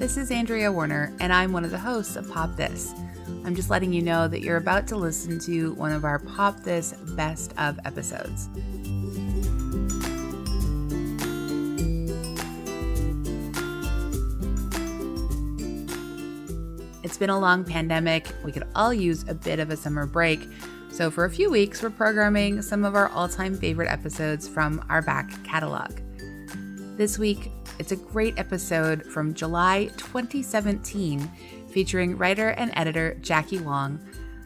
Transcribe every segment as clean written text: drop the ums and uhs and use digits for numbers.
this is Andrea Warner, and I'm one of the hosts of Pop This. I'm just letting you know that you're about to listen to one of our Pop This Best of episodes. It's been a long pandemic. We could all use a bit of a summer break. So for a few weeks, we're programming some of our all-time favorite episodes from our back catalog. This week, it's a great episode from July 2017 featuring writer and editor Jackie Wong.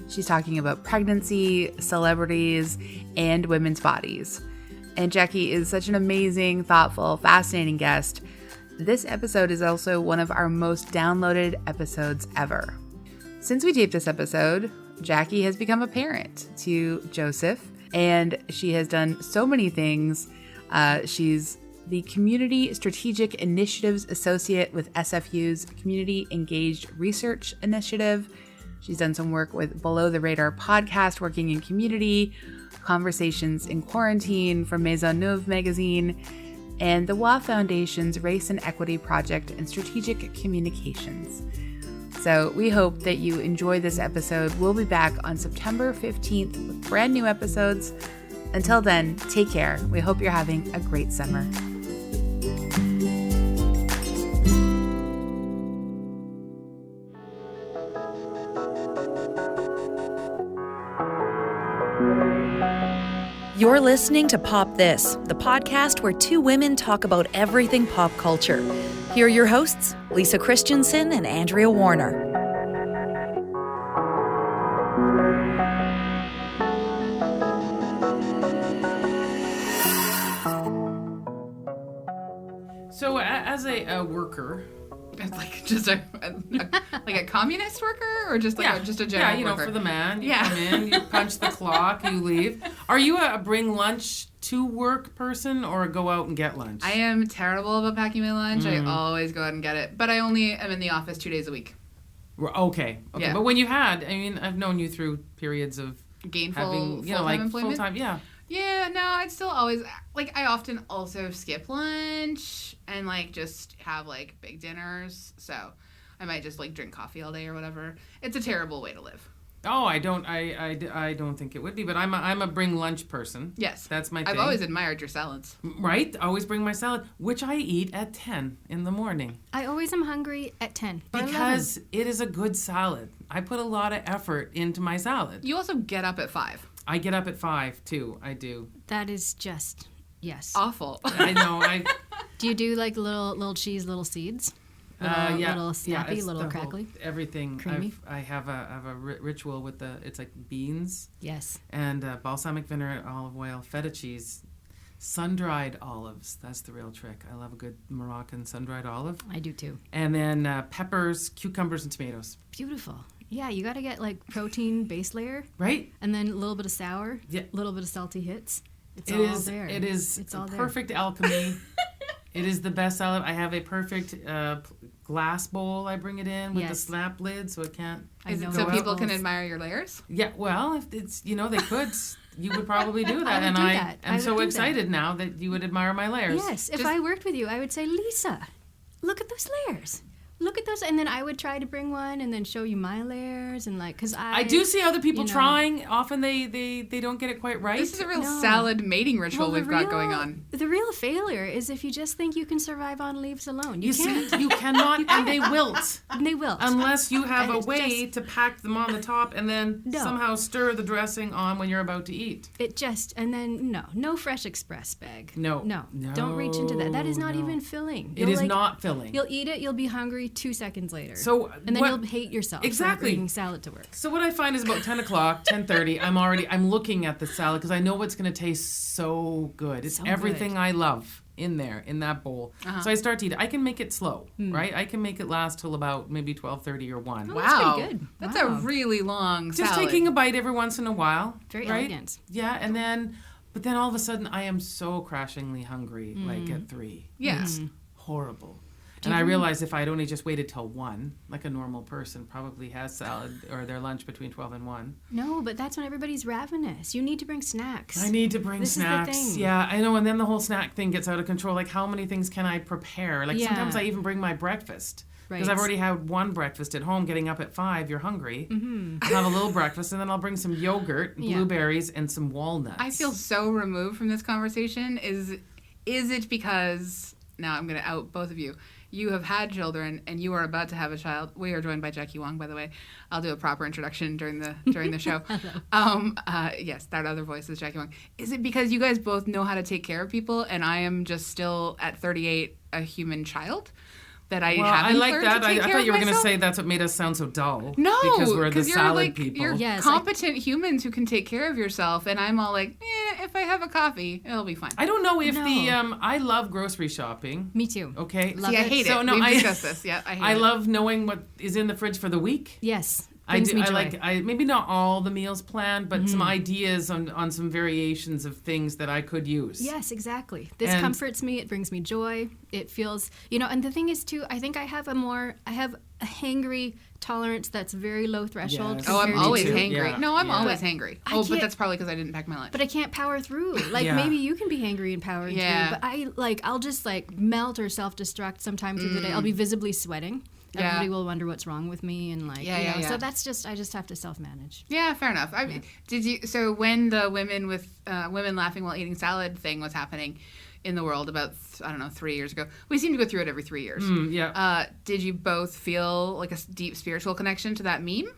She's talking about pregnancy, celebrities, and women's bodies. And Jackie is such an amazing, thoughtful, fascinating guest. This episode is also one of our most downloaded episodes ever. Since we taped this episode, Jackie has become a parent to Joseph, and she has done so many things. She's the Community Strategic Initiatives Associate with SFU's Community Engaged Research Initiative. She's done some work with Below the Radar podcast, working in community, Conversations in Quarantine from Maisonneuve magazine, and the WA Foundation's Race and Equity Project and Strategic Communications. So we hope that you enjoy this episode. We'll be back on September 15th with brand new episodes. Until then, take care. We hope you're having a great summer. You're listening to Pop This, the podcast where two women talk about everything pop culture. Here are your hosts, Lisa Christiansen and Andrea Warner. So as a worker, Like just a communist worker, or just like a general worker? For the man, you come in, you punch the clock, you leave. Are you a bring lunch to work person or a go out and get lunch? I am terrible about packing my lunch. I always go out and get it, but I only am in the office 2 days a week. Okay. Yeah. But when you had, I've known you through periods of Gainful, having, full-time employment? full-time, Yeah, no, I'd still always, I often also skip lunch and, just have, big dinners. So I might just, drink coffee all day or whatever. It's a terrible way to live. Oh, I don't think it would be, but I'm a bring lunch person. Yes. That's my thing. I've always admired your salads. Right? Always bring my salad, which I eat at 10 in the morning. I always am hungry at 10. Because it is a good salad. I put a lot of effort into my salad. You also get up at 5. I get up at 5, too. I do. That is just, yes. Awful. I know. Do you do, little cheese, little seeds? Little snappy, little crackly? Everything. Creamy? I have a ritual with it's like beans. Yes. And balsamic vinegar, olive oil, feta cheese, sun-dried olives. That's the real trick. I love a good Moroccan sun-dried olive. I do, too. And then peppers, cucumbers, and tomatoes. Beautiful. Yeah, you got to get, protein base layer. Right. And then a little bit of sour. Yeah. A little bit of salty hits. It's all there. It is it's all perfect there. alchemy. It is the best salad. I have a perfect glass bowl. I bring it in with the snap lid, so it can't. So people can admire your layers? Yeah. Well, if it's they could. You would probably do that, I am so excited now that you would admire my layers. Yes. If I worked with you, I would say, Lisa, look at those layers. Look at those, and then I would try to bring one and then show you my layers, and because I do see other people trying. Often they don't get it quite right. This is a real salad mating ritual we've got going on. The real failure is if you just think you can survive on leaves alone. You can't. You cannot, and they wilt. They wilt. Unless you have a way to pack them on the top and then somehow stir the dressing on when you're about to eat. And then no Fresh Express bag. No. Don't reach into that. That is not even filling. It is not filling. You'll eat it. You'll be hungry 2 seconds later. And then you'll hate yourself for bringing salad to work. So what I find is about 10 o'clock, 10:30, I'm looking at the salad because I know it's going to taste so good. It's everything I love in there, in that bowl. Uh-huh. So I start to eat it. I can make it slow, right? I can make it last till about maybe 12:30 or 1. Oh, wow. That's pretty good. That's a really long salad. Just taking a bite every once in a while. Very right? elegant. Yeah, but then all of a sudden I am so crashingly hungry, at 3. Yes. It's horrible. And I realized if I'd only just waited till 1, like a normal person probably has salad or their lunch between 12 and 1. No, but that's when everybody's ravenous. You need to bring snacks. I need to bring snacks. Is the thing. Yeah, I know. And then the whole snack thing gets out of control. Like, how many things can I prepare? Like, sometimes I even bring my breakfast. Because I've already had one breakfast at home. Getting up at 5, you're hungry. I'll have a little breakfast, and then I'll bring some yogurt, blueberries, and some walnuts. I feel so removed from this conversation. Is it because, now I'm going to out both of you, you have had children and you are about to have a child. We are joined by Jackie Wong, by the way. I'll do a proper introduction during the show. Yes, that other voice is Jackie Wong. Is it because you guys both know how to take care of people and I am just still at 38 a human child? That I haven't learned to take care I thought you were of going to myself? say that's what made us sound so dull. No, because we're the salad people. You're competent humans who can take care of yourself, and I'm all like, if I have a coffee, it'll be fine. I don't know if I love grocery shopping. Me too. Okay. I hate it. We've discussed this. Yeah, I hate it. I love knowing what is in the fridge for the week. Yes. I maybe not all the meals planned, but some ideas on some variations of things that I could use. Yes, exactly. This comforts me. It brings me joy. It feels, and the thing is too, I think I have a hangry tolerance that's very low threshold. Yes. Oh, I'm always hangry. Yeah. No, I'm always hangry. But that's probably because I didn't pack my lunch. But I can't power through. Maybe you can be hangry and power through. But I'll just melt or self-destruct sometime through the day. I'll be visibly sweating. Everybody will wonder what's wrong with me and so that's just I just have to self-manage. Yeah, fair enough. So when the women laughing while eating salad thing was happening in the world about 3 years ago, we seem to go through it every 3 years. Did you both feel like a deep spiritual connection to that meme?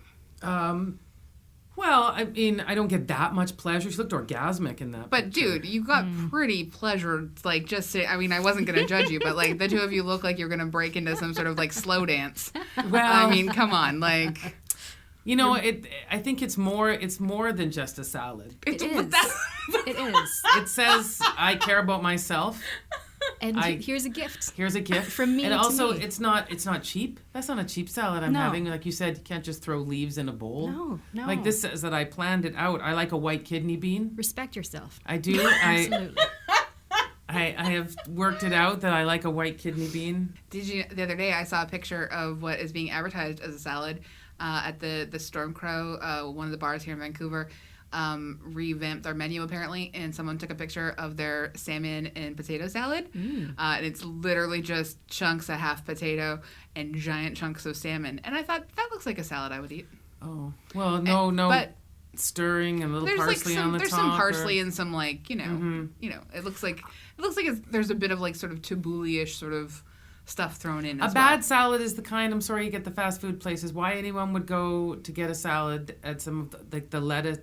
Well, I mean, I don't get that much pleasure. She looked orgasmic in that But, picture. dude, you got pretty pleasured, I wasn't going to judge you, but, the two of you look like you're going to break into some sort of, slow dance. Well... I mean, come on, I think it's more than just a salad. It is. It is. It says, I care about myself. And here's a gift. Here's a gift from me. And also, me. it's not cheap. That's not a cheap salad I'm having. Like you said, you can't just throw leaves in a bowl. No. Like this says that I planned it out. I like a white kidney bean. Respect yourself. I do. Absolutely. I have worked it out that I like a white kidney bean. Did you? The other day, I saw a picture of what is being advertised as a salad at the Stormcrow, one of the bars here in Vancouver. Revamped their menu apparently, and someone took a picture of their salmon and potato salad, and it's literally just chunks of half potato and giant chunks of salmon. And I thought that looks like a salad I would eat. Oh well, no, but stirring and a little parsley on the top. There's some parsley and some it looks like there's a bit of sort of tabbouleh-ish sort of stuff thrown in. A bad salad is the kind, I'm sorry, you get the fast food places. Why anyone would go to get a salad at some of the lettuce,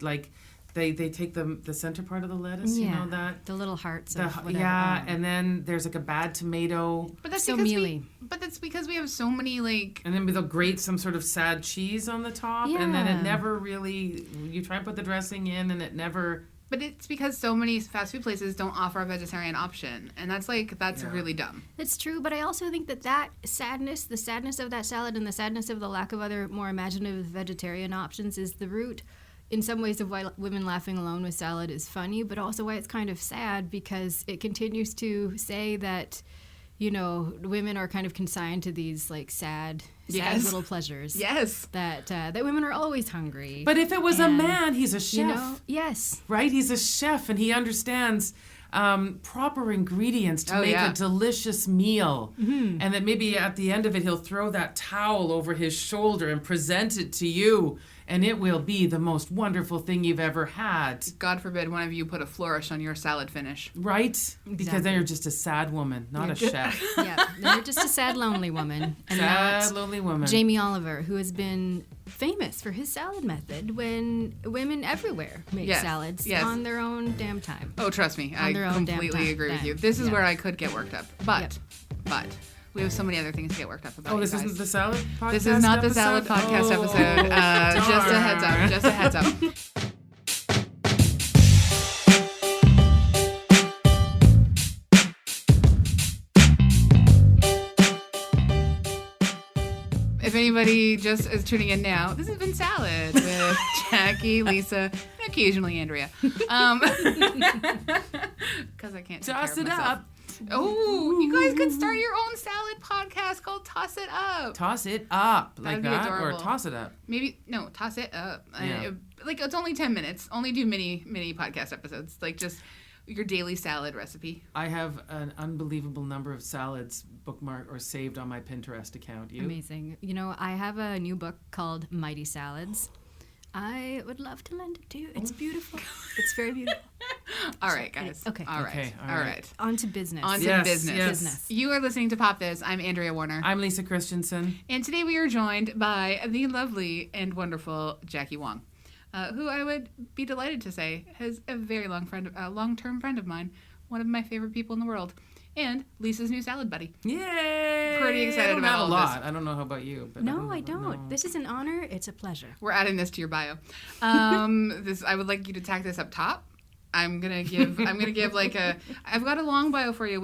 they take the center part of the lettuce, you know that? The little hearts of whatever. Yeah, and then there's a bad tomato. But that's so mealy. But that's because we have so many And then they'll grate some sort of sad cheese on the top, and then it never really, you try and put the dressing in and it never... But it's because so many fast food places don't offer a vegetarian option, and that's really dumb. It's true, but I also think that sadness, the sadness of that salad and the sadness of the lack of other more imaginative vegetarian options is the root, in some ways, of why women laughing alone with salad is funny, but also why it's kind of sad, because it continues to say that, women are kind of consigned to these sad little pleasures. Yes. That women are always hungry. But if it was a man, he's a chef. Yes. Right? He's a chef, and he understands proper ingredients to make a delicious meal. And that maybe at the end of it, he'll throw that towel over his shoulder and present it to you. And it will be the most wonderful thing you've ever had. God forbid one of you put a flourish on your salad finish. Right? Exactly. Because then you're just a sad woman, not a chef. Yeah, you're just a sad, lonely woman. And sad, lonely woman. Jamie Oliver, who has been famous for his salad method when women everywhere make salads on their own damn time. Oh, trust me. I completely agree with you. This is where I could get worked up. But... we have so many other things to get worked up about. Oh, this isn't the salad podcast This is not the salad podcast episode. Just a heads up. If anybody just is tuning in now, this has been Salad with Jackie, Lisa, and occasionally Andrea. Because I can't take Toss care of it myself. up. Oh, you guys could start your own salad podcast called Toss It Up. Toss it up. That'd Like be that? adorable. Or toss it up. Maybe, no, Toss It Up. Yeah. It's only 10 minutes. Only do mini podcast episodes. your daily salad recipe? I have an unbelievable number of salads bookmarked or saved on my Pinterest account. You? Amazing. You know, I have a new book called Mighty Salads. I would love to lend it to you. It's beautiful. It's very beautiful. All right, guys. Okay. All right. On to business. Business. You are listening to Pop This. I'm Andrea Warner. I'm Lisa Christiansen. And today we are joined by the lovely and wonderful Jackie Wong, who I would be delighted to say is a very long-term friend of mine, one of my favorite people in the world, and Lisa's new salad buddy. Yay! Pretty excited about all a lot. this. I don't know how about you, but No, I don't. This is an honor. It's a pleasure. We're adding this to your bio. I would like you to tack this up top. I'm gonna give like I've got a long bio for you,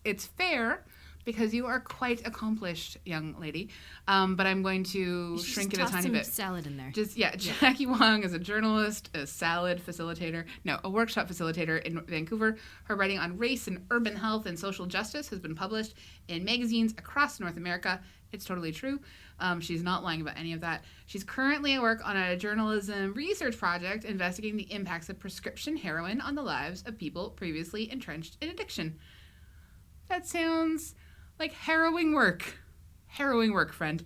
it's fair because you are quite accomplished young lady. But I'm going to shrink it a tiny bit. Salad in there. Jackie Wong is a journalist, a workshop facilitator in Vancouver. Her writing on race and urban health and social justice has been published in magazines across North America. It's totally true. She's not lying about any of that. She's currently at work on a journalism research project investigating the impacts of prescription heroin on the lives of people previously entrenched in addiction. That sounds like harrowing work. Harrowing work, friend.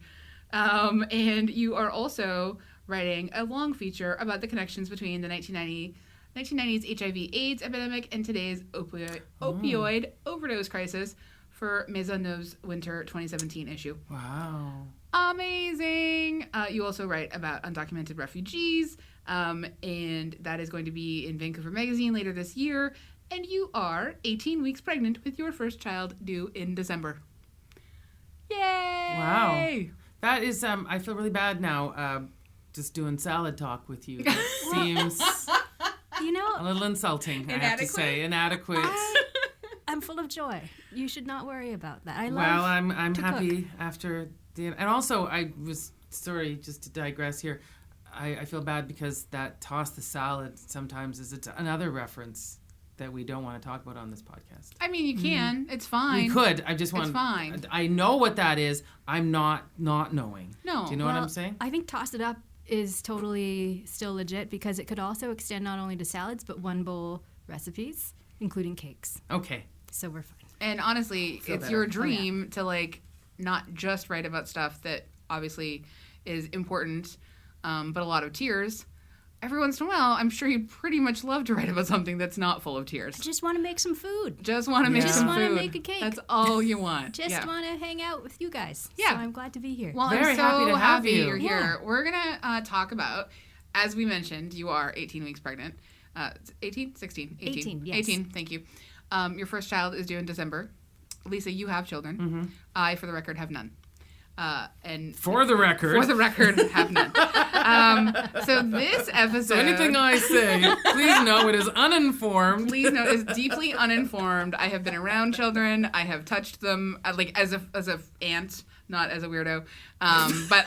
And you are also writing a long feature about the connections between the 1990s HIV/AIDS epidemic and today's opioid overdose crisis for Maisonneuve's Winter 2017 issue. Wow. Amazing. You also write about undocumented refugees, and that is going to be in Vancouver Magazine later this year. And you are 18 weeks pregnant with your first child due in December. Yay! Wow. That is, I feel really bad now just doing salad talk with you. That seems a little insulting, I have to say. Inadequate. I'm full of joy. You should not worry about that. I'm happy after the... And also, sorry, just to digress here, I feel bad because that toss the salad sometimes is another reference that we don't want to talk about on this podcast. I mean, you can. It's fine. We could. I just want... It's fine. I know what that is. I'm not knowing. No. Do you know what I'm saying? I think toss it up is totally still legit because it could also extend not only to salads, but one bowl recipes, including cakes. Okay. So we're fine. And honestly, it's your dream to, not just write about stuff that obviously is important, but a lot of tears. Every once in a while, I'm sure you'd pretty much love to write about something that's not full of tears. I just want to make some food. Just want to make some food. Just want to make a cake. That's all you want. Just want to hang out with you guys. Yeah. So I'm glad to be here. Well, Very I'm so happy to have you. You're here. We're going to talk about, as we mentioned, you are 18 weeks pregnant. 18? 16? 18. 18, yes. 18, thank you. Your first child is due in December. Lisa, you have children. Mm-hmm. I, for the record, have none. And for the record, have none. So this episode... So anything I say, please know it is uninformed. Please know it is deeply uninformed. I have been around children. I have touched them, as a aunt, not as a weirdo. But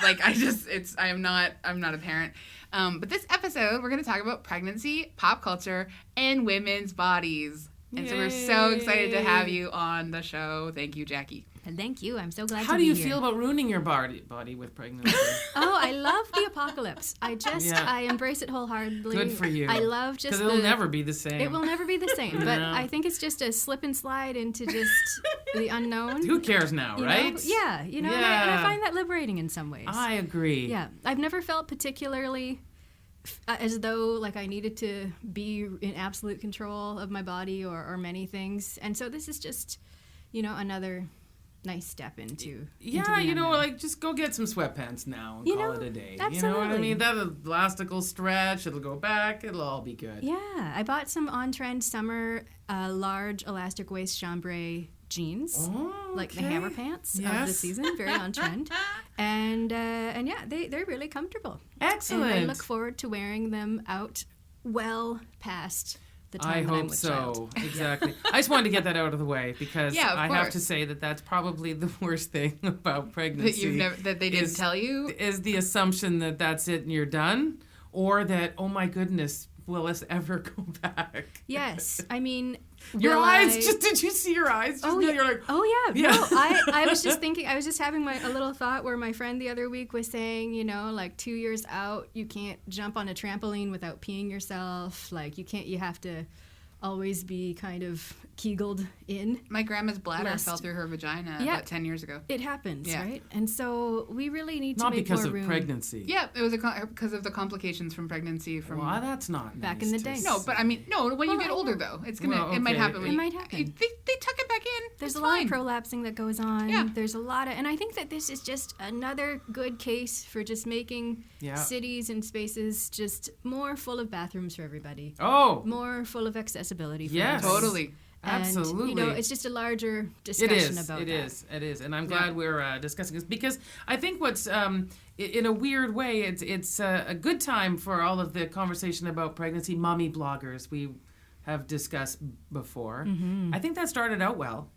I'm not a parent. But this episode, we're going to talk about pregnancy, pop culture, and women's bodies. And so we're so excited to have you on the show. Thank you, Jackie. Thank you. I'm so glad to be here. How do you feel about ruining your body with pregnancy? Oh, I love the apocalypse. I embrace it wholeheartedly. Good for you. I love just because it'll never be the same. It will never be the same. But I think it's just a slip and slide into just the unknown. Who cares now, right? Yeah. And I find that liberating in some ways. I agree. Yeah. I've never felt particularly as though I needed to be in absolute control of my body or many things. And so this is just, another nice step into just go get some sweatpants now and call it a day. Absolutely. You know what I mean? That elastic will stretch, it'll go back, it'll all be good. Yeah, I bought some on-trend summer large elastic waist chambray jeans, like the hammer pants of the season, very on trend, and they're really comfortable. Excellent. And I look forward to wearing them out well past the time I that hope I'm with so. child. Exactly. I just wanted to get that out of the way because I have to say that's probably the worst thing about pregnancy. That they didn't tell you? Is the assumption that that's it and you're done, or that, oh my goodness, will this ever go back? Yes. I mean, your eyes, did you see your eyes? Oh, yeah. You're like, oh, yeah. Yeah. No, I was just thinking, I was just having a little thought where my friend the other week was saying, 2 years out, you can't jump on a trampoline without peeing yourself. You have to always be kind of kegeled in. My grandma's bladder fell through her vagina about 10 years ago. It happens, right? And so we really need to not make because more of room. pregnancy. Yeah, it was because of the complications from pregnancy. Well, that's not back nice in the to day. No, but I mean, when you get older, though, it's gonna. It might happen. It might happen. They tuck it back in. There's a lot of prolapsing that goes on. Yeah. There's a lot of, and I think that this is just another good case for just making cities and spaces just more full of bathrooms for everybody. Oh, more full of accessibility. For yes, everybody. Totally. And, absolutely. It's just a larger discussion about that. It is. And I'm glad we're discussing this because I think what's, in a weird way, it's a good time for all of the conversation about pregnancy. Mommy bloggers we have discussed before. Mm-hmm. I think that started out well.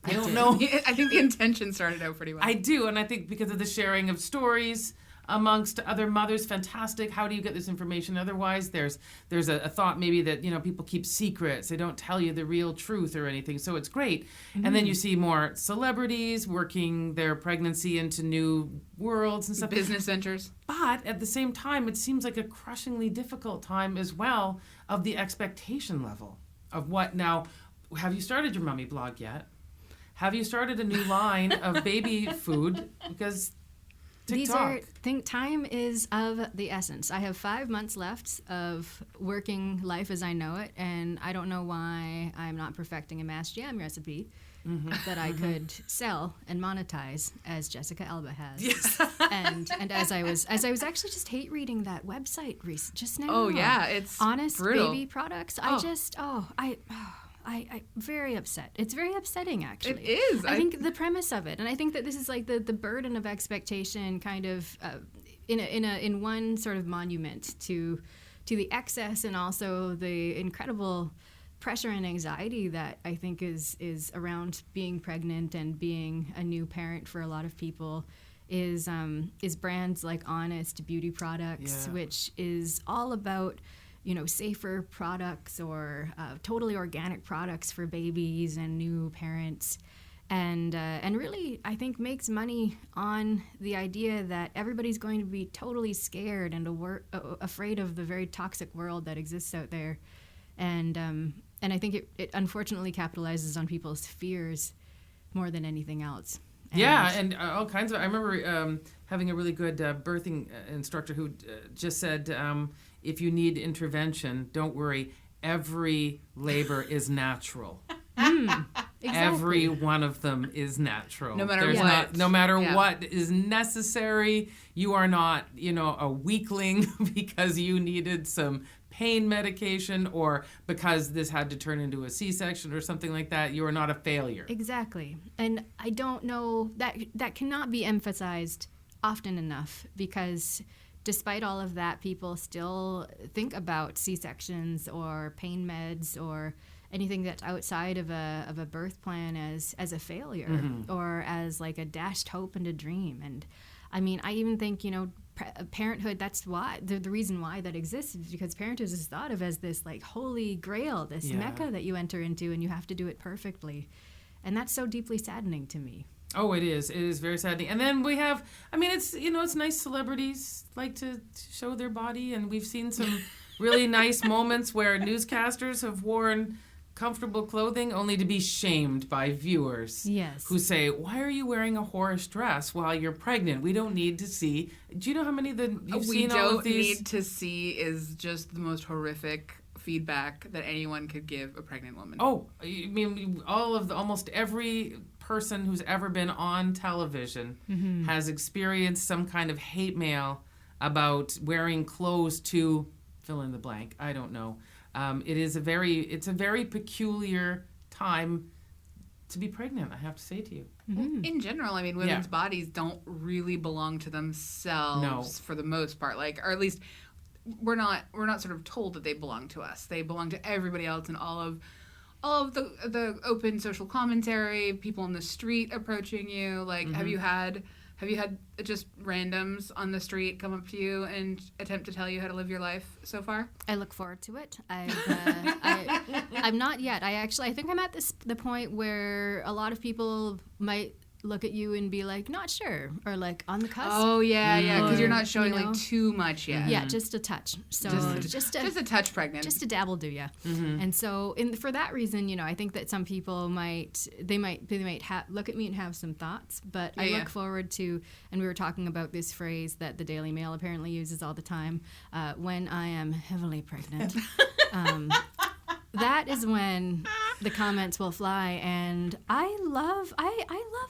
I don't know. I think the intention started out pretty well. I do, and I think because of the sharing of stories amongst other mothers, fantastic. How do you get this information? Otherwise, there's a thought maybe that people keep secrets. They don't tell you the real truth or anything. So it's great. Mm-hmm. And then you see more celebrities working their pregnancy into new worlds and stuff. Business ventures. But at the same time, it seems like a crushingly difficult time as well of the expectation level of what now. Have you started your mommy blog yet? Have you started a new line of baby food? Because TikTok. Time is of the essence. I have 5 months left of working life as I know it, and I don't know why I'm not perfecting a mashed jam recipe that I could sell and monetize as Jessica Alba has. Yes. and as I was actually just hate reading that website just now. Oh yeah, it's Honest brutal. Baby Products. I'm very upset. It's very upsetting, actually. It is. I think the premise of it, and I think that this is like the burden of expectation, kind of in one sort of monument to the excess and also the incredible pressure and anxiety that I think is around being pregnant and being a new parent for a lot of people. Is brands like Honest Beauty Products, which is all about safer products or totally organic products for babies and new parents, and really I think makes money on the idea that everybody's going to be totally scared and afraid of the very toxic world that exists out there, and I think it unfortunately capitalizes on people's fears more than anything else. And all kinds of. I remember having a really good birthing instructor who just said, if you need intervention, don't worry. Every labor is natural. Exactly. Every one of them is natural. No matter what. No matter what is necessary. You are not, a weakling because you needed some pain medication or because this had to turn into a C-section or something like that. You are not a failure. Exactly. And I don't know, that cannot be emphasized often enough, because despite all of that, people still think about C-sections or pain meds or anything that's outside of a birth plan as a failure or as like a dashed hope and a dream. And I mean, I even think, parenthood, that's why the reason why that exists is because parenthood is thought of as this like holy grail, this mecca that you enter into and you have to do it perfectly. And that's so deeply saddening to me. Oh, it is. It is very saddening. And then we have, it's nice celebrities like to show their body. And we've seen some really nice moments where newscasters have worn comfortable clothing only to be shamed by viewers who say, why are you wearing a whorish dress while you're pregnant? We don't need to see. Do you know how many you've seen all of these? We don't need to see is just the most horrific feedback that anyone could give a pregnant woman. Oh, I mean, almost every person who's ever been on television has experienced some kind of hate mail about wearing clothes to fill in the blank. I don't know. It's a very peculiar time to be pregnant, I have to say to you. Well, in general, women's bodies don't really belong to themselves for the most part. Or at least we're not sort of told that they belong to us. They belong to everybody else, and all of the open social commentary, people on the street approaching you. Have you had just randoms on the street come up to you and attempt to tell you how to live your life so far? I look forward to it. I'm not yet. I think I'm at the point where a lot of people might look at you and be like, not sure, or like on the cusp. Oh yeah, because you're not showing you know, like too much yet. Yeah, just a touch. So just a touch pregnant. Just a dabble do ya. And so for that reason, you know, I think that some people might look at me and have some thoughts, but I look forward to, and we were talking about this phrase that the Daily Mail apparently uses all the time, when I am heavily pregnant. That is when the comments will fly, and I love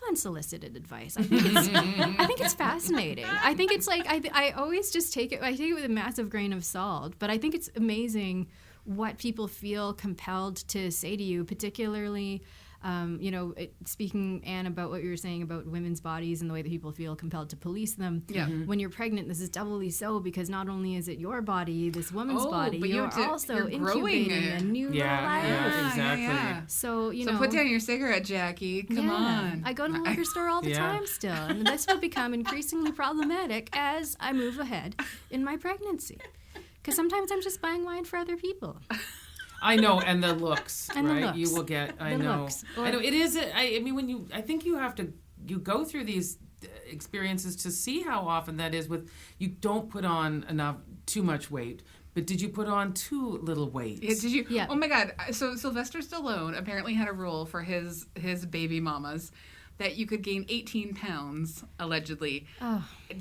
unsolicited advice. I think it's fascinating. I think it's like I always just take it with a massive grain of salt, but I think it's amazing what people feel compelled to say to you, particularly. You know, speaking, Anne, about what you were saying about women's bodies and the way that people feel compelled to police them. Yeah. When you're pregnant, this is doubly so, because not only is it your body, this woman's body, but you're also incubating a new life. Yeah, exactly. Yeah. So, So put down your cigarette, Jackie. Come on. I go to the liquor store all the time still, and this will become increasingly problematic as I move ahead in my pregnancy. Because sometimes I'm just buying wine for other people. I know, and the looks, and right? The looks. You will get. I know. I know. It is. I mean, I think you have to. You go through these experiences to see how often that is. With you don't put on too much weight. But did you put on too little weight? Yeah, did you? Yeah. Oh my God! So Sylvester Stallone apparently had a rule for his baby mamas that you could gain 18 pounds, allegedly,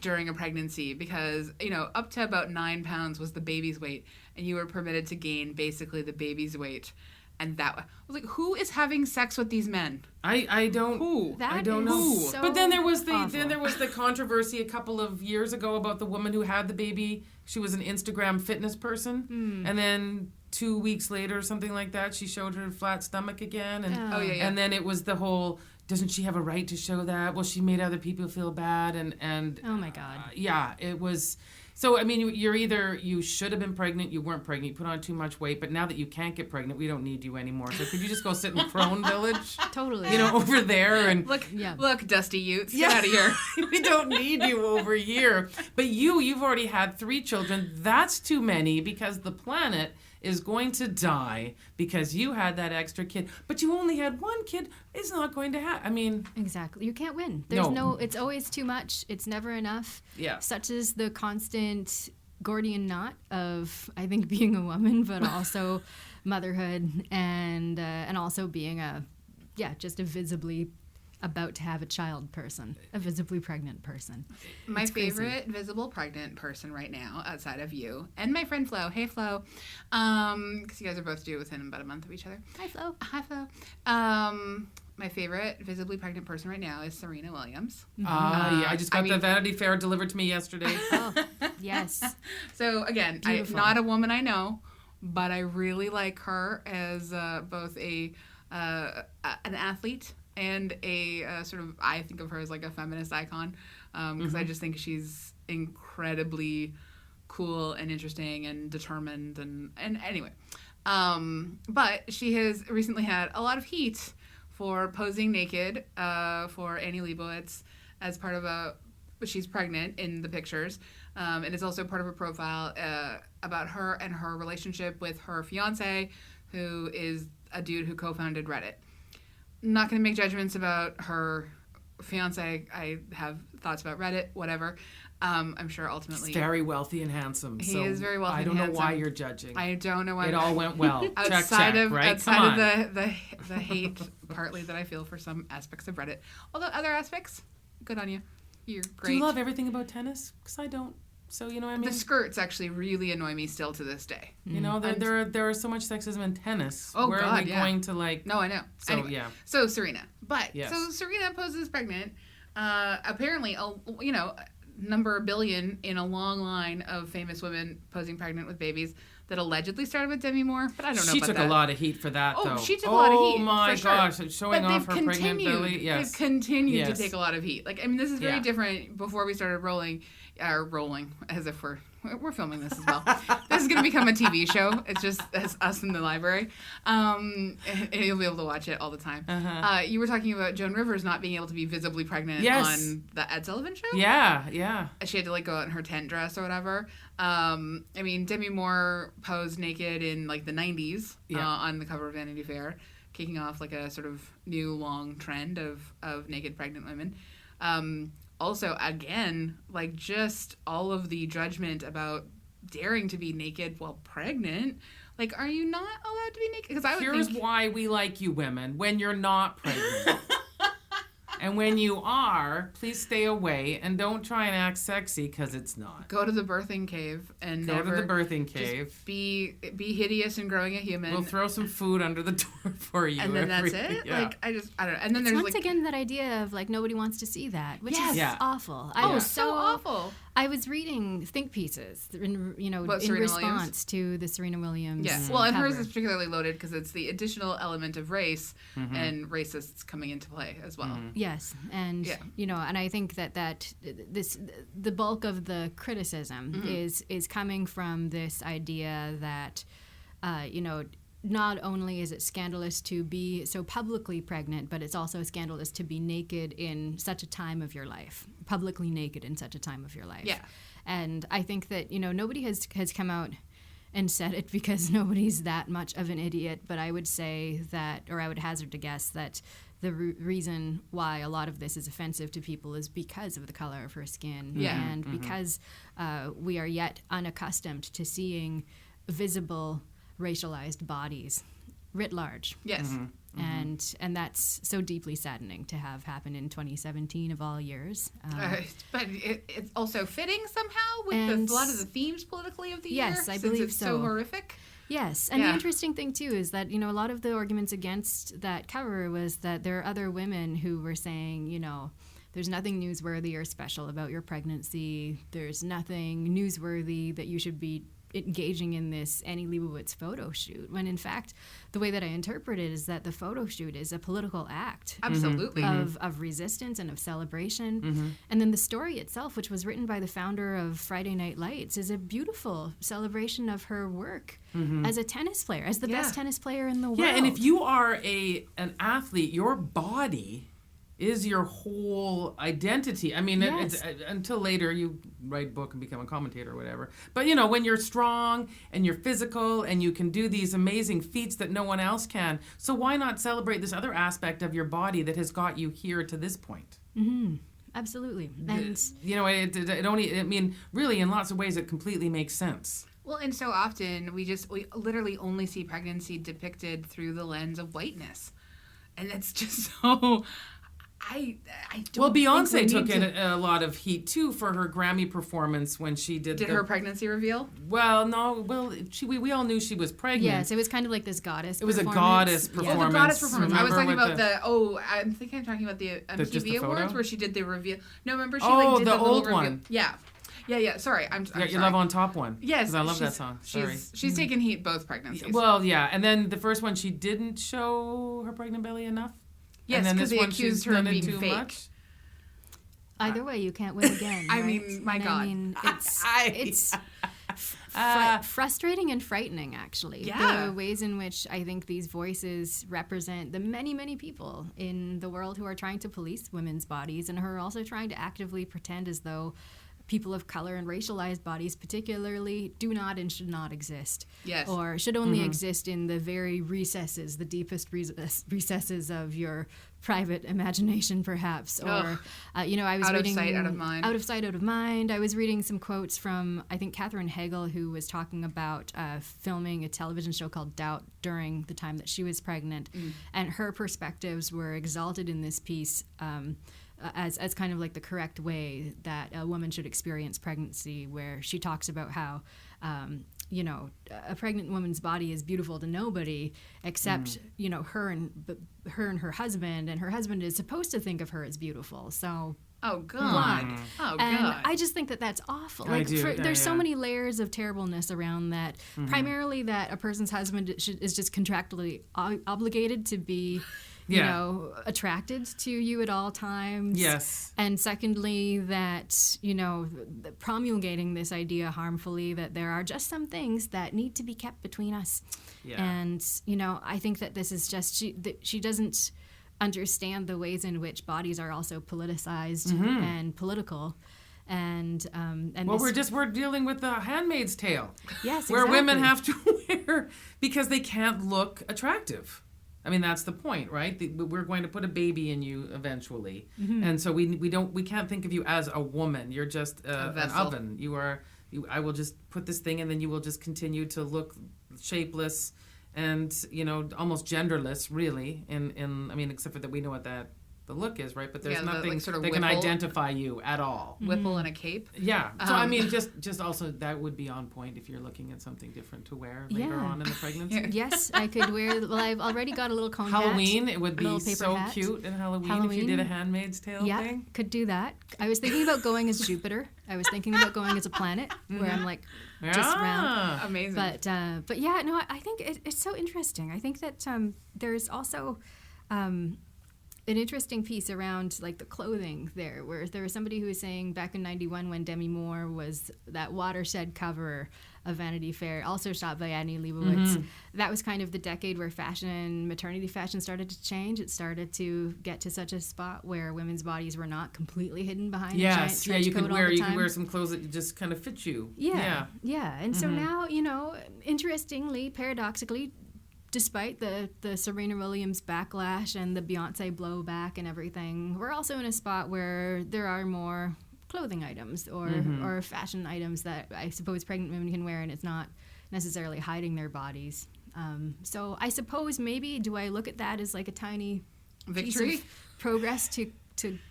during a pregnancy, because, you know, up to about 9 pounds was the baby's weight, and you were permitted to gain basically the baby's weight. And that I was like, who is having sex with these men? I don't. Who? I don't know. So but then there was awful. the controversy a couple of years ago about the woman who had the baby. She was an Instagram fitness person, and then 2 weeks later, something like that, she showed her flat stomach again, and and then it was the whole. Doesn't she have a right to show that? Well, she made other people feel bad, and oh my God. It was. So I mean, you should have been pregnant, you weren't pregnant, you put on too much weight, but now that you can't get pregnant, we don't need you anymore. So could you just go sit in Crone Village? Totally. You know, over there and look, Dusty Utes, get out of here. We don't need you over here. But you've already had 3 children. That's too many, because the planet is going to die because you had that extra kid, but you only had 1 kid. It's not going to happen. I mean, exactly. You can't win. There's no. It's always too much. It's never enough. Yeah. Such is the constant Gordian knot of, I think, being a woman, but also motherhood, and also being just a visibly about to have a child person, a visibly pregnant person. My favorite visible pregnant person right now, outside of you, and my friend Flo. Hey, Flo. Because you guys are both due within about a month of each other. Hi, Flo. Hi, Flo. My favorite visibly pregnant person right now is Serena Williams. I just got the Vanity Fair delivered to me yesterday. Oh, yes. So, again, not a woman I know, but I really like her as both an athlete and a sort of, I think of her as like a feminist icon, because I just think she's incredibly cool and interesting and determined, and anyway. But she has recently had a lot of heat for posing naked for Annie Leibovitz as part of she's pregnant in the pictures, and it's also part of a profile about her and her relationship with her fiance, who is a dude who co-founded Reddit. Not going to make judgments about her fiance. I have thoughts about Reddit, whatever. I'm sure ultimately... He's very wealthy and handsome. He is very wealthy and handsome. I don't know why you're judging. I don't know why. It all went well. Outside check, of right? Outside of the hate, partly, that I feel for some aspects of Reddit. Although other aspects, good on you. You're great. Do you love everything about tennis? Because I don't. So, you know what I mean? The skirts actually really annoy me still to this day. You know, there are so much sexism in tennis. Oh, Where God, are we going to, like... No, I know. So, anyway, yeah. So, Serena. But, yes. So Serena poses pregnant. Apparently, number 1 billion in a long line of famous women posing pregnant with babies that allegedly started with Demi Moore, but I don't know She about took that. a lot of heat for that, though. Oh, she took a lot of heat. Oh, my for sure. gosh. Showing but off her pregnant belly. Yes. They've continued to Yes. take a lot of heat. Like, I mean, this is very different. Before we started rolling, as if we're filming this as well. This is going to become a TV show. It's just us in the library. And you'll be able to watch it all the time. You were talking about Joan Rivers not being able to be visibly pregnant on the Ed Sullivan Show? Yeah. She had to, like, go out in her tent dress or whatever. I mean, Demi Moore posed naked in, like, the 90s on the cover of Vanity Fair. kicking off like a sort of new long trend of naked pregnant women. Also, again, like just all of the judgment about daring to be naked while pregnant. Like, are you not allowed to be naked? Because I would Here's why we like you women when you're not pregnant. And when you are, please stay away and don't try and act sexy because it's not. Go to the birthing cave and Go to the birthing cave. Just be hideous and growing a human. We'll throw some food under the door for you. And then that's it? Yeah. Like, I don't know. And then It's there's once again that idea of like nobody wants to see that, which Yes. is Yeah. awful. So awful. I was reading think pieces in Serena response to the Serena Williams. Yeah. Well, and hers cover. is particularly loaded because it's the additional element of race and racists coming into play as well. Yes, and and I think that the bulk of the criticism is coming from this idea that not only is it scandalous to be so publicly pregnant, but it's also scandalous to be naked in such a time of your life, publicly naked in such a time of your life. Yeah. And I think that nobody has come out and said it because nobody's that much of an idiot, but I would say that, or I would hazard to guess that the reason why a lot of this is offensive to people is because of the color of her skin. Yeah. And because we are yet unaccustomed to seeing visible racialized bodies writ large. Yes. And that's so deeply saddening to have happen in 2017 of all years. But it's also fitting somehow with a lot of the themes politically of the year. Yes, I since believe it's so so. horrific. Yes, and the interesting thing too is that a lot of the arguments against that cover was that there are other women who were saying, there's nothing newsworthy or special about your pregnancy. There's nothing newsworthy that you should be engaging in this Annie Leibovitz photo shoot, when in fact the way that I interpret it is that the photo shoot is a political act Absolutely. of resistance and of celebration. And then the story itself, which was written by the founder of Friday Night Lights, is a beautiful celebration of her work as a tennis player, as the best tennis player in the world. Yeah, and if you are an athlete, your body is your whole identity. I mean, it's, until later you write a book and become a commentator or whatever. But, when you're strong and you're physical and you can do these amazing feats that no one else can, so why not celebrate this other aspect of your body that has got you here to this point? Absolutely. And really, in lots of ways, it completely makes sense. Well, and so often we literally only see pregnancy depicted through the lens of whiteness. And it's just so... I don't. Well, Beyonce took in a lot of heat too for her Grammy performance when she did her pregnancy reveal. Well, no. Well, we all knew she was pregnant. Yes, it was kind of like this goddess. It was a goddess performance. Oh, the goddess performance. I was talking about I'm talking about the MTV Awards where she did the reveal. No, remember she did the old reveal. one. Yeah. Sorry, I'm sorry. Your Love on Top one. Yes, because I love that song. Sorry. She's taken heat both pregnancies. Well, yeah, and then the first one she didn't show her pregnant belly enough. Yes, because they accused her of being fake. Much. Either way, you can't win again. I right? mean, my God. I mean, it's frustrating and frightening, actually. Yeah. The ways in which I think these voices represent the many, many people in the world who are trying to police women's bodies and who are also trying to actively pretend as though people of color and racialized bodies particularly do not and should not exist. Yes. Or should only exist in the very recesses, the deepest recesses of your private imagination, perhaps. Or, I was reading... Out of sight, out of mind. Out of sight, out of mind. I was reading some quotes from, I think, Katherine Hagel, who was talking about filming a television show called Doubt during the time that she was pregnant. And her perspectives were exalted in this piece as kind of like the correct way that a woman should experience pregnancy, where she talks about how, a pregnant woman's body is beautiful to nobody except, her and her husband, and her husband is supposed to think of her as beautiful. So... Oh, God. Oh, God. And I just think that that's awful. There's so many layers of terribleness around that. Primarily that a person's husband is just contractually obligated to be... attracted to you at all times. Yes. And secondly, that, promulgating this idea harmfully that there are just some things that need to be kept between us. Yeah. And, I think that this is just, she doesn't understand the ways in which bodies are also politicized and political. And we're dealing with the Handmaid's Tale. Yes, where exactly. women have to wear because they can't look attractive. I mean, that's the point, right? We're going to put a baby in you eventually. And so we can't think of you as a woman. You're just an oven. I will just put this thing, and then you will just continue to look shapeless and, almost genderless, really. I mean, except for that we know what the look is, right? But there's nothing sort of that can identify you at all. Whipple and a cape. Yeah. So I mean, just also that would be on point if you're looking at something different to wear later on in the pregnancy. Yes, I could wear. Well, I've already got a little cone hat. Halloween, it would be so hat. Cute in Halloween if you did a Handmaid's Tale thing. Yeah, could do that. I was thinking about going as Jupiter. I was thinking about going as a planet where I'm like just round. Amazing. But yeah, no, I think it's so interesting. I think that there's also an interesting piece around like the clothing there, where there was somebody who was saying back in '91 when Demi Moore was that watershed cover of Vanity Fair, also shot by Annie Leibovitz. That was kind of the decade where maternity fashion started to change. It started to get to such a spot where women's bodies were not completely hidden behind a giant trench coat all the time. You could wear some clothes that just kind of fit you. Yeah. And so now, interestingly, paradoxically, despite the Serena Williams backlash and the Beyonce blowback and everything, we're also in a spot where there are more clothing items or fashion items that I suppose pregnant women can wear, and it's not necessarily hiding their bodies. So I suppose maybe do I look at that as like a tiny victory, piece of progress to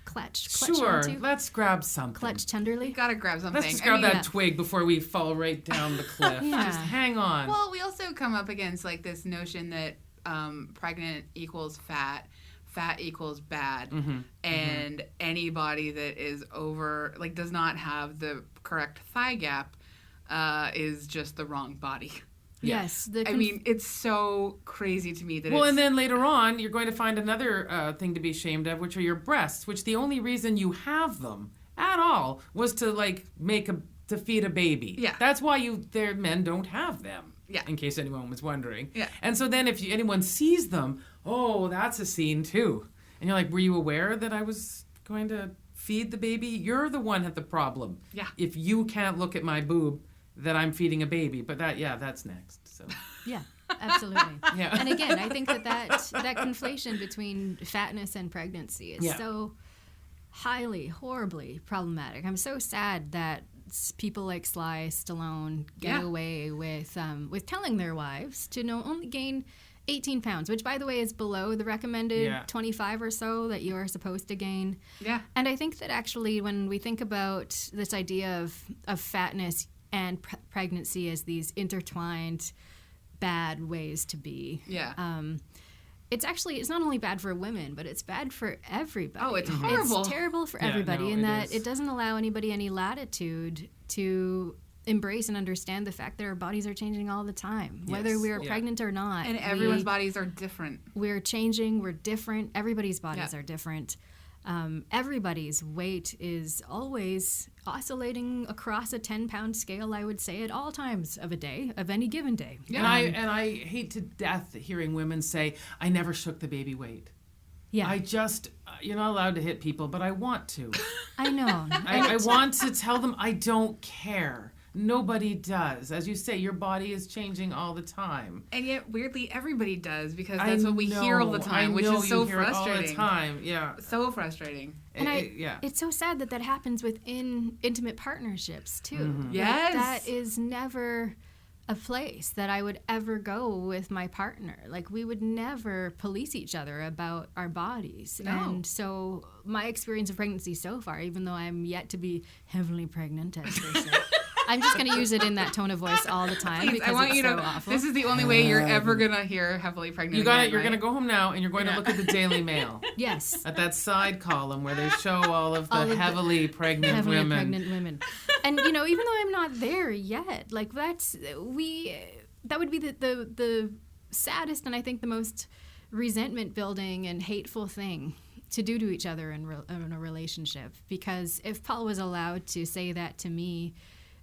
clutch sure, onto? Let's grab something. Clutch tenderly. You gotta grab something. Let's just grab that twig before we fall right down the cliff. Just hang on. Well, we also come up against like this notion that pregnant equals fat equals bad, and anybody that is over, like, does not have the correct thigh gap is just the wrong body. Yes. I mean, it's so crazy to me that and then later on, you're going to find another thing to be ashamed of, which are your breasts, which the only reason you have them at all was to, like, to feed a baby. Yeah. That's why men don't have them. Yeah. In case anyone was wondering. Yeah. And so then if anyone sees them, oh, that's a scene too. And you're like, were you aware that I was going to feed the baby? You're the one at the problem. Yeah. If you can't look at my boob, that I'm feeding a baby. But that's next. So. Yeah, absolutely. Yeah. And again, I think that conflation between fatness and pregnancy is so highly, horribly problematic. I'm so sad that people like Sly Stallone get away with telling their wives to only gain 18 pounds, which, by the way, is below the recommended 25 or so that you are supposed to gain. Yeah. And I think that actually when we think about this idea of fatness and pregnancy as these intertwined bad ways to be, it's not only bad for women, but it's bad for everybody. Oh, it's horrible. It's terrible for everybody in that it doesn't allow anybody any latitude to embrace and understand the fact that our bodies are changing all the time, whether we're pregnant or not. And everyone's bodies are different. We're changing. We're different. Everybody's bodies are different. Everybody's weight is always oscillating across a 10-pound scale, I would say, at all times of a day, of any given day. Yeah. And I hate to death hearing women say, I never shook the baby weight. Yeah. You're not allowed to hit people, but I want to. I know. I want to tell them I don't care. Nobody does. As you say, your body is changing all the time. And yet, weirdly, everybody does, because that's what we hear all the time, which is so frustrating. All the time, yeah. So frustrating. And it's so sad that happens within intimate partnerships, too. Mm-hmm. Yes. That is never a place that I would ever go with my partner. Like, we would never police each other about our bodies. No. And so my experience of pregnancy so far, even though I'm yet to be heavily pregnant, as they say, I'm just going to use it in that tone of voice all the time. Please, because I want you to. Awful. This is the only way you're ever going to hear heavily pregnant. You're going to go home now, and you're going to look at the Daily Mail. Yes. At that side column where they show all of the heavily pregnant women. And even though I'm not there yet, like that would be the saddest and I think the most resentment building and hateful thing to do to each other in a relationship. Because if Paul was allowed to say that to me,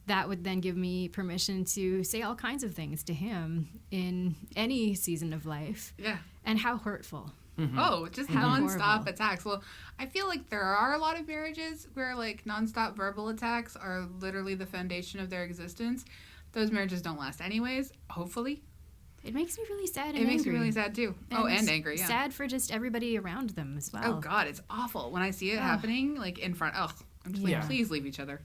that would then give me permission to say all kinds of things to him in any season of life. Yeah. And how hurtful. Mm-hmm. Oh, just nonstop attacks. Well, I feel like there are a lot of marriages where, like, nonstop verbal attacks are literally the foundation of their existence. Those marriages don't last anyways, hopefully. It makes me really sad and It makes me angry. really sad too. And angry, yeah. Sad for just everybody around them as well. Oh God, it's awful when I see it happening, like in front. I'm just like, please leave each other.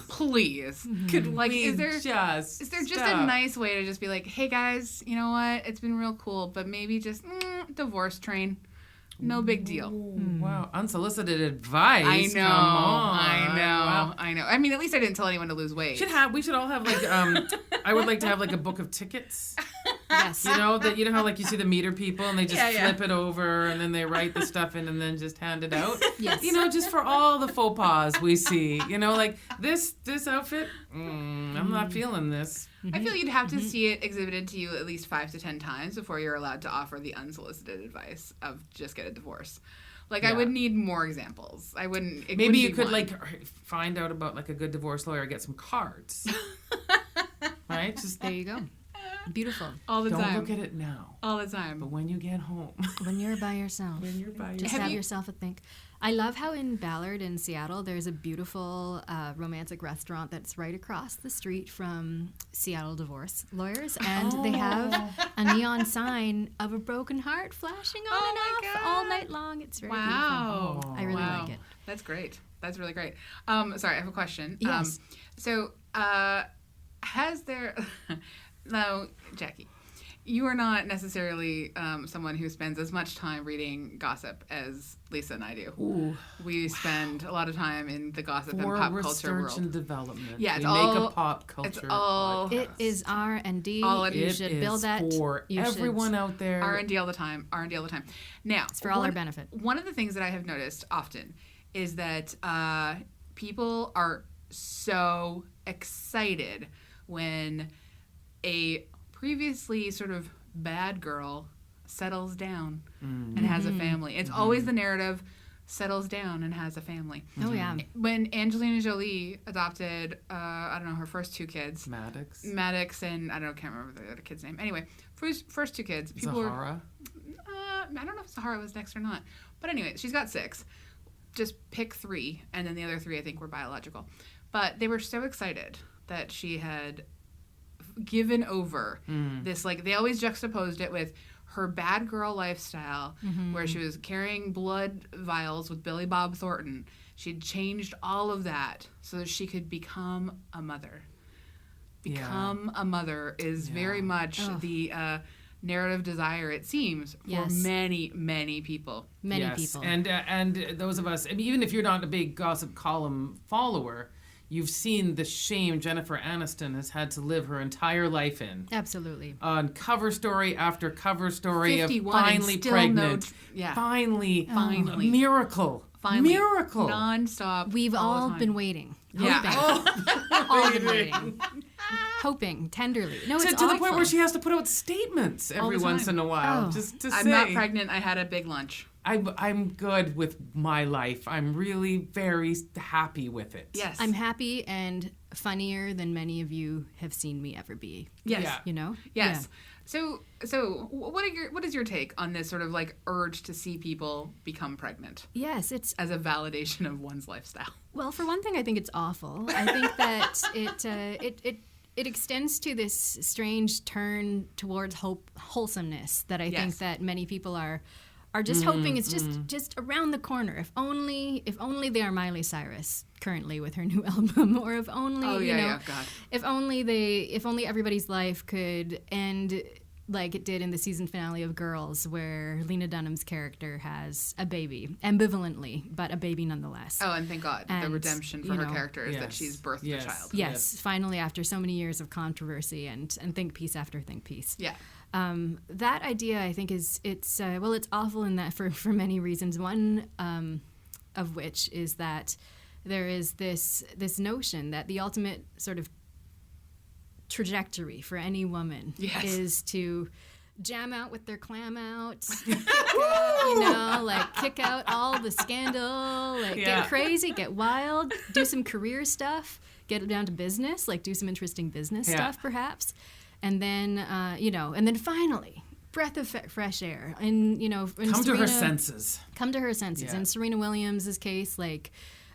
Please. Could like, we is there just a nice way to just be like, hey guys, you know what? It's been real cool, but maybe just divorce train. No big deal. Wow, unsolicited advice. I know. Come on. Wow. Wow. I know. I mean, at least I didn't tell anyone to lose weight. We should all have like I would like to have like a book of tickets. Yes. You know how like you see the meter people and they just flip it over and then they write the stuff in and then just hand it out. Yes. You know, just for all the faux pas we see. You know, like this outfit, I'm not feeling this. I feel you'd have to see it exhibited to you at least 5 to 10 times before you're allowed to offer the unsolicited advice of just get a divorce. Like, I would need more examples. I wouldn't. Maybe you could like find out about like a good divorce lawyer, get some cards. Right? Just There you go. Beautiful. all the don't time. look at it now. All the time. But when you get home. When you're by yourself. Just have yourself a think. I love how in Ballard in Seattle, there's a beautiful romantic restaurant that's right across the street from Seattle divorce lawyers. And they have a neon sign of a broken heart flashing on and off all night long. It's very beautiful. I really like it. That's great. That's really great. Sorry, I have a question. Yes. Has there... Now, Jackie, you are not necessarily someone who spends as much time reading gossip as Lisa and I do. Ooh. We spend a lot of time in the gossip and For pop research culture world. and development. Yeah, it's we all, make a pop culture it's all, podcast. It is R&D. All it You is should build that. for You should- everyone out there. R&D all the time. R&D all the time. Now, It's for all our benefit. One of the things that I have noticed often is that people are so excited when a previously sort of bad girl settles down and has a family. It's always the narrative, settles down and has a family. Oh, yeah. When Angelina Jolie adopted, her first 2 kids. Maddox and, can't remember the other kid's name. Anyway, first 2 kids. People Zahara? I don't know if Zahara was next or not. But anyway, she's got 6. Just pick 3, and then the other 3 I think were biological. But they were so excited that she had given over this, like, they always juxtaposed it with her bad girl lifestyle where she was carrying blood vials with Billy Bob Thornton. She'd changed all of that so that she could become a mother. A mother is very much the narrative desire, it seems, for many, many people. Many people. And those of us, I mean, even if you're not a big gossip column follower, you've seen the shame Jennifer Aniston has had to live her entire life in. Absolutely. On cover story after cover story of 51 finally still pregnant. Finally. Miracle. Finally. Miracle. Non-stop. We've all been waiting. Hoping. All been waiting. Hoping tenderly. No, it's to the point where she has to put out statements every once in a while, just to say, I'm not pregnant. I had a big lunch. I'm good with my life. I'm really very happy with it. Yes, I'm happy and funnier than many of you have seen me ever be. Yes, Yeah. You know. Yes. Yeah. So what is your take on this sort of like urge to see people become pregnant? Yes, it's as a validation of one's lifestyle. Well, for one thing, I think it's awful. I think that it extends to this strange turn towards wholesomeness that I think that many people are just hoping it's just around the corner. If only they are Miley Cyrus currently with her new album, or if only if only everybody's life could end like it did in the season finale of Girls, where Lena Dunham's character has a baby, ambivalently, but a baby nonetheless. Oh, and thank God. The redemption for her character is that she's birthed a child. Yes, finally, after so many years of controversy and think piece after think piece. Yeah. That idea, I think, it's awful in that for many reasons. One of which is that there is this notion that the ultimate sort of trajectory for any woman is to jam out with their clam out, kick out all the scandal, get crazy, get wild, do some career stuff, get down to business, do some interesting business stuff perhaps, and then finally breath of fresh air, and come to her senses. Yeah. In Serena Williams' case,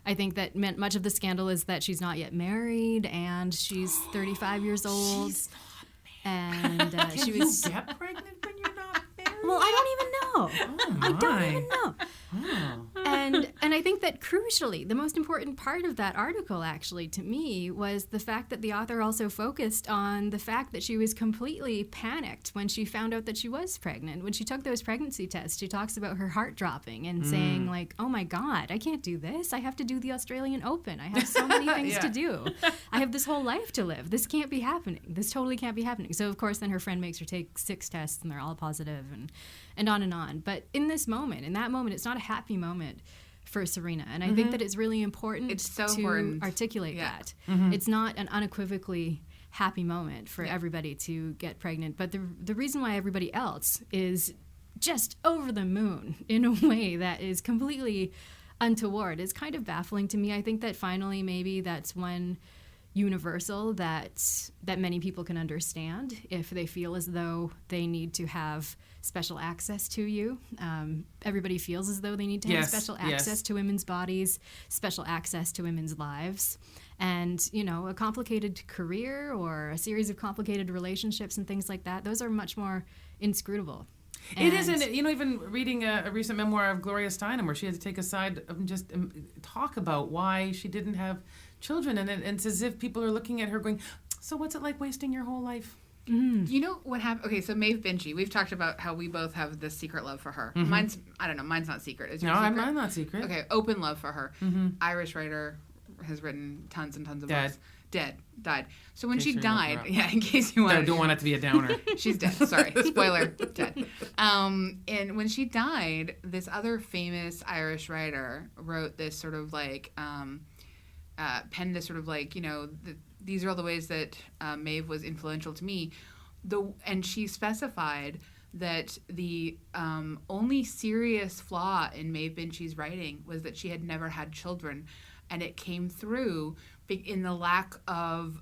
I think that much of the scandal is that she's not yet married and she's 35 years old. She's not married. And Can you get pregnant when you're not married? Well, I don't even know. Oh, my. I don't even know. Oh. And I think that crucially, the most important part of that article actually to me was the fact that the author also focused on the fact that she was completely panicked when she found out that she was pregnant. When she took those pregnancy tests, she talks about her heart dropping and saying like, oh my God, I can't do this. I have to do the Australian Open. I have so many things to do. I have this whole life to live. This can't be happening. This totally can't be happening. So of course then her friend makes her take 6 tests and they're all positive and on and on. But in this moment, in that moment, it's not a happy moment for Serena. And I think that it's really important to articulate that. It's not an unequivocally happy moment for everybody to get pregnant. But the reason why everybody else is just over the moon in a way that is completely untoward is kind of baffling to me. I think that finally maybe that's one universal that many people can understand if they feel as though they need to have special access to you. Everybody feels as though they need to have special access to women's bodies, special access to women's lives. And, you know, a complicated career or a series of complicated relationships and things like that, those are much more inscrutable. It isn't, you know, even reading a recent memoir of Gloria Steinem where she had to take aside and just talk about why she didn't have children. And it's as if people are looking at her going, so what's it like wasting your whole life? You know what happened? Okay, so Maeve Binchy, we've talked about how we both have this secret love for her. Mine's, I don't know, mine's not secret. Is yours secret? Mine's not secret. Okay, open love for her. Irish writer, has written tons and tons of books. Died. So when she died, in case you want, I don't want it to be a downer. She's dead. Sorry, spoiler, dead. And when she died, this other famous Irish writer wrote this sort of like, penned this sort of like, you know, these are all the ways that Maeve was influential to me. And she specified that the only serious flaw in Maeve Binchy's writing was that she had never had children, and it came through in the lack of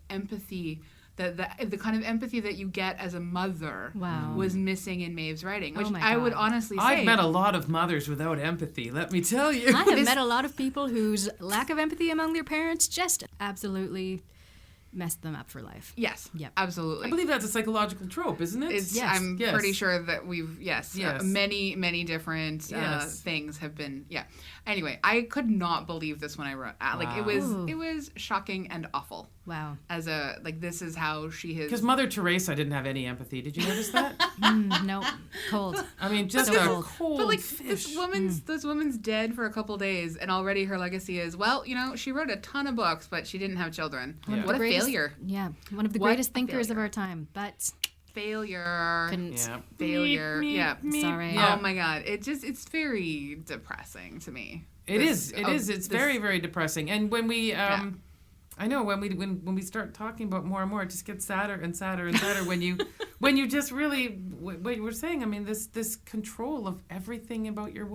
empathy, the kind of empathy that you get as a mother was missing in Maeve's writing, which I would honestly say. I've met a lot of mothers without empathy, let me tell you. I have met a lot of people whose lack of empathy among their parents just absolutely messed them up for life. Yes. Yep. Absolutely. I believe that's a psychological trope, isn't it? I'm pretty sure that we've, many different things have been, Anyway, I could not believe this when I wrote, it was shocking and awful. Wow. As this is how she has. Because Mother Teresa didn't have any empathy. Did you notice that? No. Cold. I mean, just so cold But like fish. this woman's dead for a couple days, and already her legacy is, well, you know, she wrote a ton of books, but she didn't have children. Yeah. What a failure. Yeah. One of the greatest thinkers of our time, but failure. Couldn't. Failure. Sorry. Yeah. Oh my God. It's very depressing to me. It is. It's very, very depressing. And when we I know when we start talking about more and more, it just gets sadder and sadder and sadder when you just really what you were saying. I mean, this control of everything about your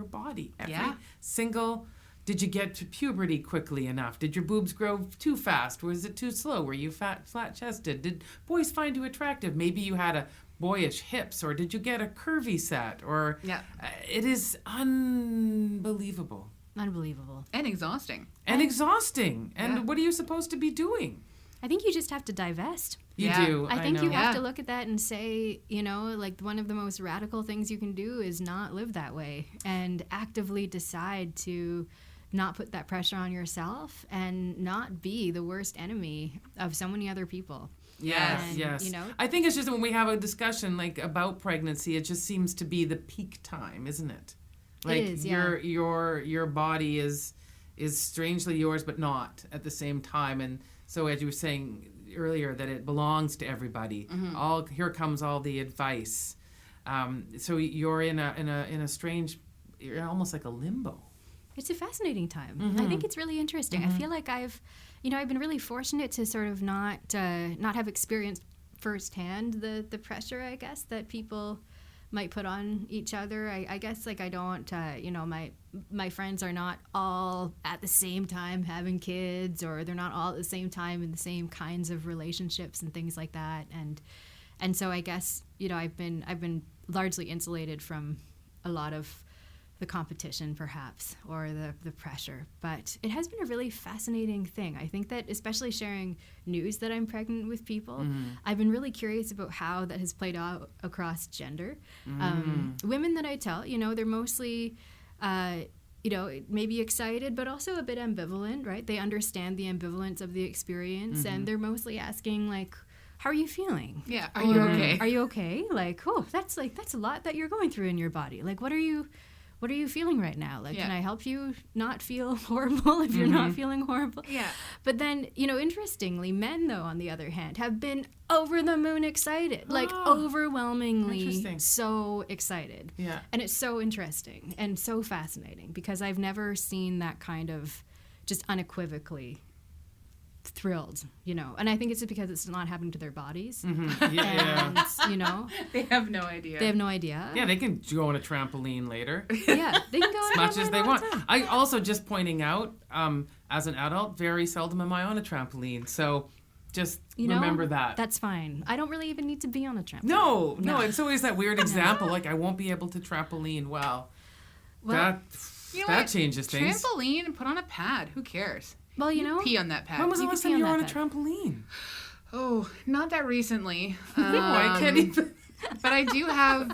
body. Every single. Did you get to puberty quickly enough? Did your boobs grow too fast? Was it too slow? Were you flat-chested? Did boys find you attractive? Maybe you had a boyish hips, or did you get a curvy set? Or it is unbelievable. Unbelievable. And exhausting. And what are you supposed to be doing? I think you just have to divest. You do. I think you have to look at that and say, you know, like one of the most radical things you can do is not live that way and actively decide to not put that pressure on yourself and not be the worst enemy of so many other people. Yes. You know, I think it's just when we have a discussion like about pregnancy, it just seems to be the peak time, isn't it? Like it is, your body is strangely yours, but not at the same time. And so, as you were saying earlier, that it belongs to everybody. Here comes all the advice. So you're in a strange, you're almost like a limbo. It's a fascinating time. I think it's really interesting. I feel like I've been really fortunate to sort of not have experienced firsthand the pressure, I guess, that people might put on each other. I guess like I don't, my friends are not all at the same time having kids, or they're not all at the same time in the same kinds of relationships and things like that. And so I guess, I've been largely insulated from a lot of the competition perhaps, or the pressure. But it has been a really fascinating thing. I think that especially sharing news that I'm pregnant with people, I've been really curious about how that has played out across gender. Women that I tell, they're mostly, maybe excited, but also a bit ambivalent, right? They understand the ambivalence of the experience, and they're mostly asking, like, how are you feeling? Yeah, are you okay? Are you okay? Like, that's a lot that you're going through in your body. Like, what are you feeling right now? Like, can I help you not feel horrible if you're not feeling horrible? Yeah. But then, interestingly, men, though, on the other hand, have been over the moon excited. Like, overwhelmingly so excited. Yeah. And it's so interesting and so fascinating because I've never seen that kind of just unequivocally thrilled, and I think it's just because it's not happening to their bodies. Yeah. And, they have no idea. Yeah, they can go on a trampoline later. Yeah, they can go as much as they want. I also just pointing out, as an adult, very seldom am I on a trampoline. So just remember that. That's fine. I don't really even need to be on a trampoline. No, it's always that weird example, like I won't be able to trampoline. Well, that changes things. Trampoline, put on a pad. Who cares? Well, pee on that pad. When was the last time you were on a trampoline? Oh, not that recently. I can't even. But I do have,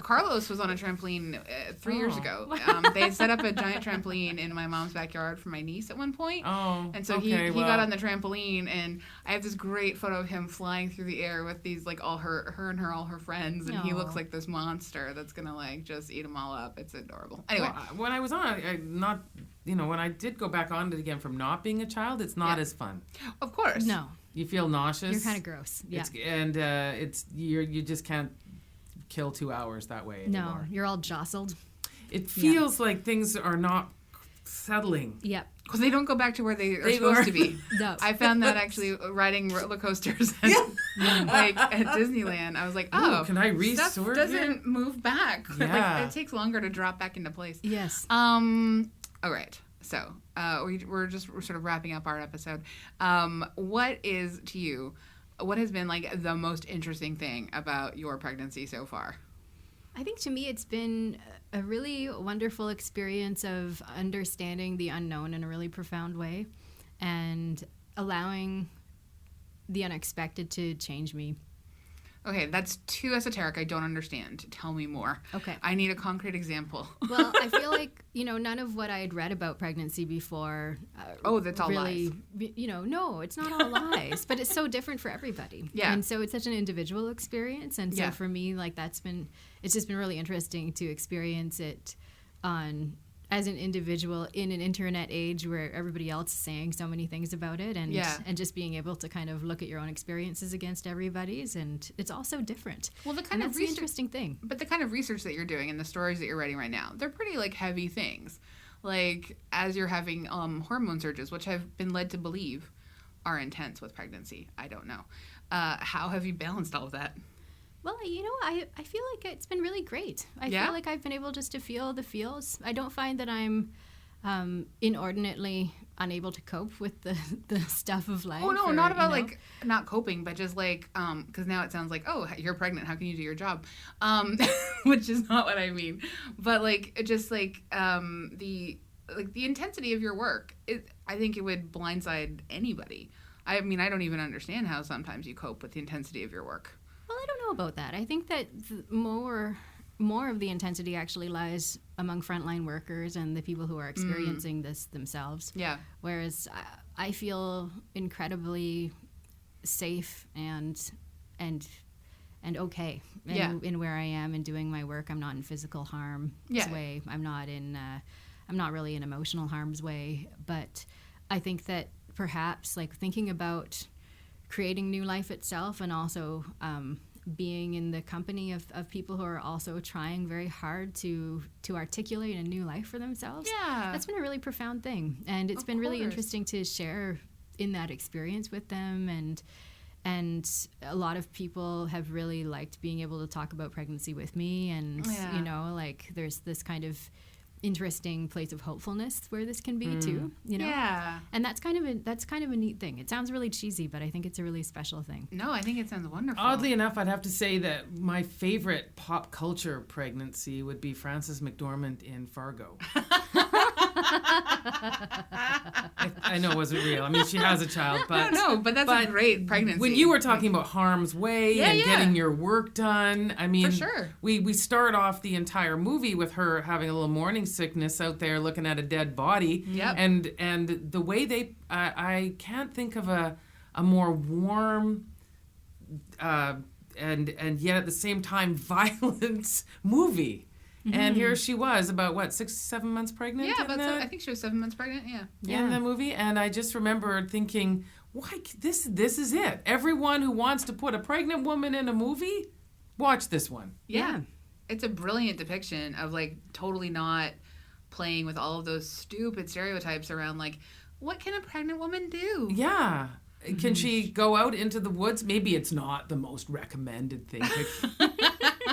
Carlos was on a trampoline 3 years ago. They set up a giant trampoline in my mom's backyard for my niece at one point. Oh, and so he got on the trampoline, and I have this great photo of him flying through the air with these, all her friends, and he looks like this monster that's gonna, just eat them all up. It's adorable. Anyway. Well, when I was on, when I did go back on it again from not being a child, it's not as fun. Of course. No. You feel nauseous. You're kind of gross. Yeah. You just can't kill 2 hours that way anymore. No, you're all jostled. It feels like things are not settling. Yep. Because they don't go back to where they are supposed to be. No. I found that actually riding roller coasters at Disneyland. I was like, can I resort stuff doesn't move back. Yeah. It takes longer to drop back into place. Yes. All right. So we're sort of wrapping up our episode. What has been the most interesting thing about your pregnancy so far? I think to me it's been a really wonderful experience of understanding the unknown in a really profound way and allowing the unexpected to change me. Okay, that's too esoteric. I don't understand. Tell me more. Okay. I need a concrete example. Well, I feel like, none of what I had read about pregnancy before... that's all really, lies. No, it's not all lies. But it's so different for everybody. Yeah. And so it's such an individual experience. And so for me, it's just been really interesting to experience it as an individual in an internet age where everybody else is saying so many things about it and just being able to kind of look at your own experiences against everybody's, and it's all so different. Well, that's the interesting thing. But the kind of research that you're doing and the stories that you're writing right now, they're pretty heavy things. As you're having hormone surges, which I've been led to believe are intense with pregnancy. I don't know. How have you balanced all of that? Well, I feel like it's been really great. I feel like I've been able just to feel the feels. I don't find that I'm inordinately unable to cope with the stuff of life. Oh, no, not about not coping, but just because now it sounds like, oh, you're pregnant, how can you do your job? Which is not what I mean. But the intensity of your work, I think it would blindside anybody. I mean, I don't even understand how sometimes you cope with the intensity of your work. Well, I don't know about that. I think that more of the intensity actually lies among frontline workers and the people who are experiencing this themselves. Yeah. Whereas I feel incredibly safe and okay in where I am and doing my work. I'm not in physical harm's way. I'm not really in emotional harm's way. But I think that perhaps thinking about creating new life itself and also being in the company of people who are also trying very hard to articulate a new life for themselves. Yeah. That's been a really profound thing. And it's been really interesting to share in that experience with them. And a lot of people have really liked being able to talk about pregnancy with me. And, there's this kind of interesting place of hopefulness where this can be too, you know? Yeah. And that's kind of a neat thing. It sounds really cheesy, but I think it's a really special thing. No, I think it sounds wonderful. Oddly enough, I'd have to say that my favorite pop culture pregnancy would be Frances McDormand in Fargo. I know it wasn't real. I mean, she has a child, but no, but that's a great pregnancy. When you were talking about harm's way and getting your work done, I mean, for sure. We start off the entire movie with her having a little morning sickness out there looking at a dead body. Yep. And the way I can't think of a more warm and yet at the same time violent movie. And here she was, about 6-7 months pregnant. Yeah, I think she was 7 months pregnant. Yeah, in the movie. And I just remember thinking, why this is it. Everyone who wants to put a pregnant woman in a movie, watch this one. Yeah. It's a brilliant depiction of like totally not playing with all of those stupid stereotypes around like, what can a pregnant woman do? Yeah. Can she go out into the woods? Maybe it's not the most recommended thing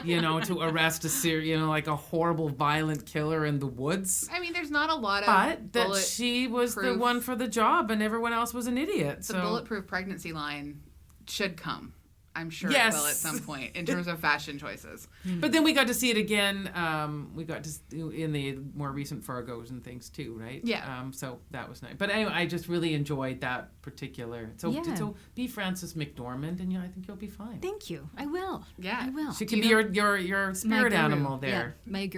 to arrest like a horrible violent killer in the woods. I mean, there's not a lot of But that she was the one for the job and everyone else was an idiot. The bulletproof pregnancy line should come. I'm sure it Yes. will at some point in terms of fashion choices. But then we got to see it again. We got to in the more recent Fargos and things too, right? Yeah. So that was nice. But anyway, I just really enjoyed that particular. So be Frances McDormand, and I think you'll be fine. Thank you. I will. Yeah. I will. She can be your spirit animal there. Yeah. My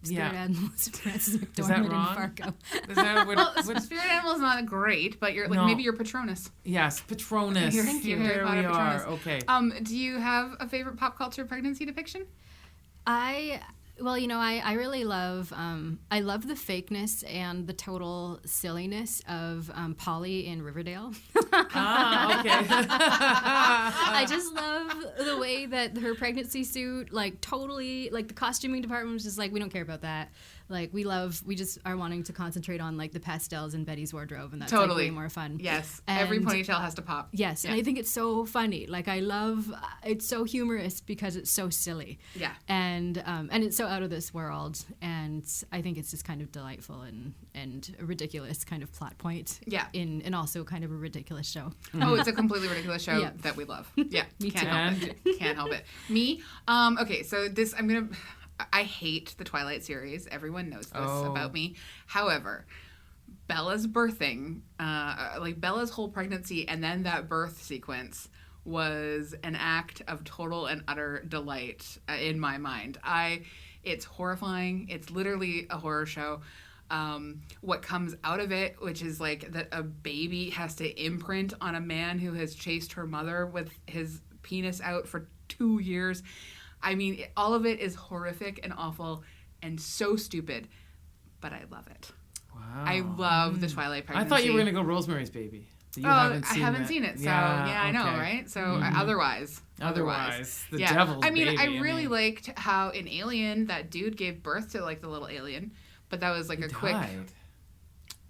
spirit animal is Frances McDormand Is that in wrong? Fargo. Is that Well, spirit animal is not great, but maybe you're Patronus. Yes, Patronus. Thank you. There we are. Patronus. Okay. Do you have a favorite pop culture pregnancy depiction? I really love I love the fakeness and the total silliness of Polly in Riverdale. Okay. I just love the way that her pregnancy suit, like totally, like the costuming department was just like, we don't care about that. Like we just are wanting to concentrate on like the pastels in Betty's wardrobe, and that's like way more fun. Yes, and every ponytail has to pop. Yes, and I think it's so funny. Like I love, it's so humorous because it's so silly. Yeah, and it's so out of this world, and I think it's just kind of delightful and a ridiculous kind of plot point. Yeah, and also kind of a ridiculous show. Oh, it's a completely ridiculous show that we love. Yeah, can't help it. Me, okay, so this I hate the Twilight series. Everyone knows this about me. However, Bella's birthing, like Bella's whole pregnancy and then that birth sequence was an act of total and utter delight in my mind. It's horrifying. It's literally a horror show. What comes out of it, which is like that a baby has to imprint on a man who has chased her mother with his penis out for 2 years. I mean, all of it is horrific and awful and so stupid, but I love it. Wow. I love the Twilight pregnancy. I thought you were going to go Rosemary's Baby. I haven't seen it, so I know, right? So otherwise, the devil's baby. I really liked how in Alien that dude gave birth to like the little alien, but that was like he quick. died.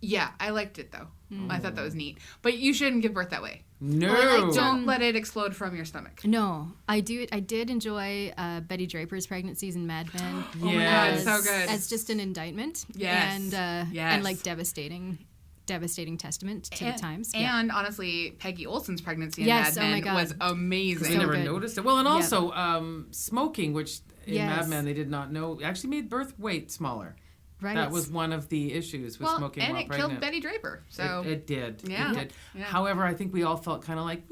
Yeah, I liked it though. I thought that was neat. But you shouldn't give birth that way. No. Well, don't let it explode from your stomach. No, I did enjoy Betty Draper's pregnancies in Mad Men. Oh my God, so good. As just an indictment. Yes. And like devastating testament to the times. And honestly, Peggy Olsen's pregnancy in Mad Men was amazing. They never noticed it. Well, and also smoking, which in Mad Men they did not know, actually made birth weight smaller. Right. That was one of the issues with smoking while pregnant. And it killed Betty Draper. So it did. Yeah. It did. Yeah. However, I think we all felt kind of like,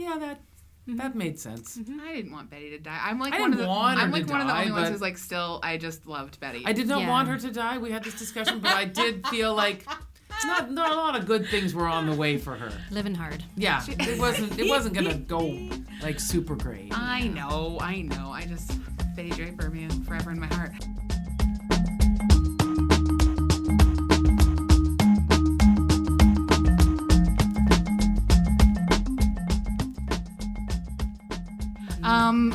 that made sense. I didn't want Betty to die. I'm like one of the only ones who's like still. I just loved Betty. I did not want her to die. We had this discussion, but I did feel like not a lot of good things were on the way for her. Living hard. Yeah, it wasn't gonna go like super great. I know. I just Betty Draper, man, forever in my heart.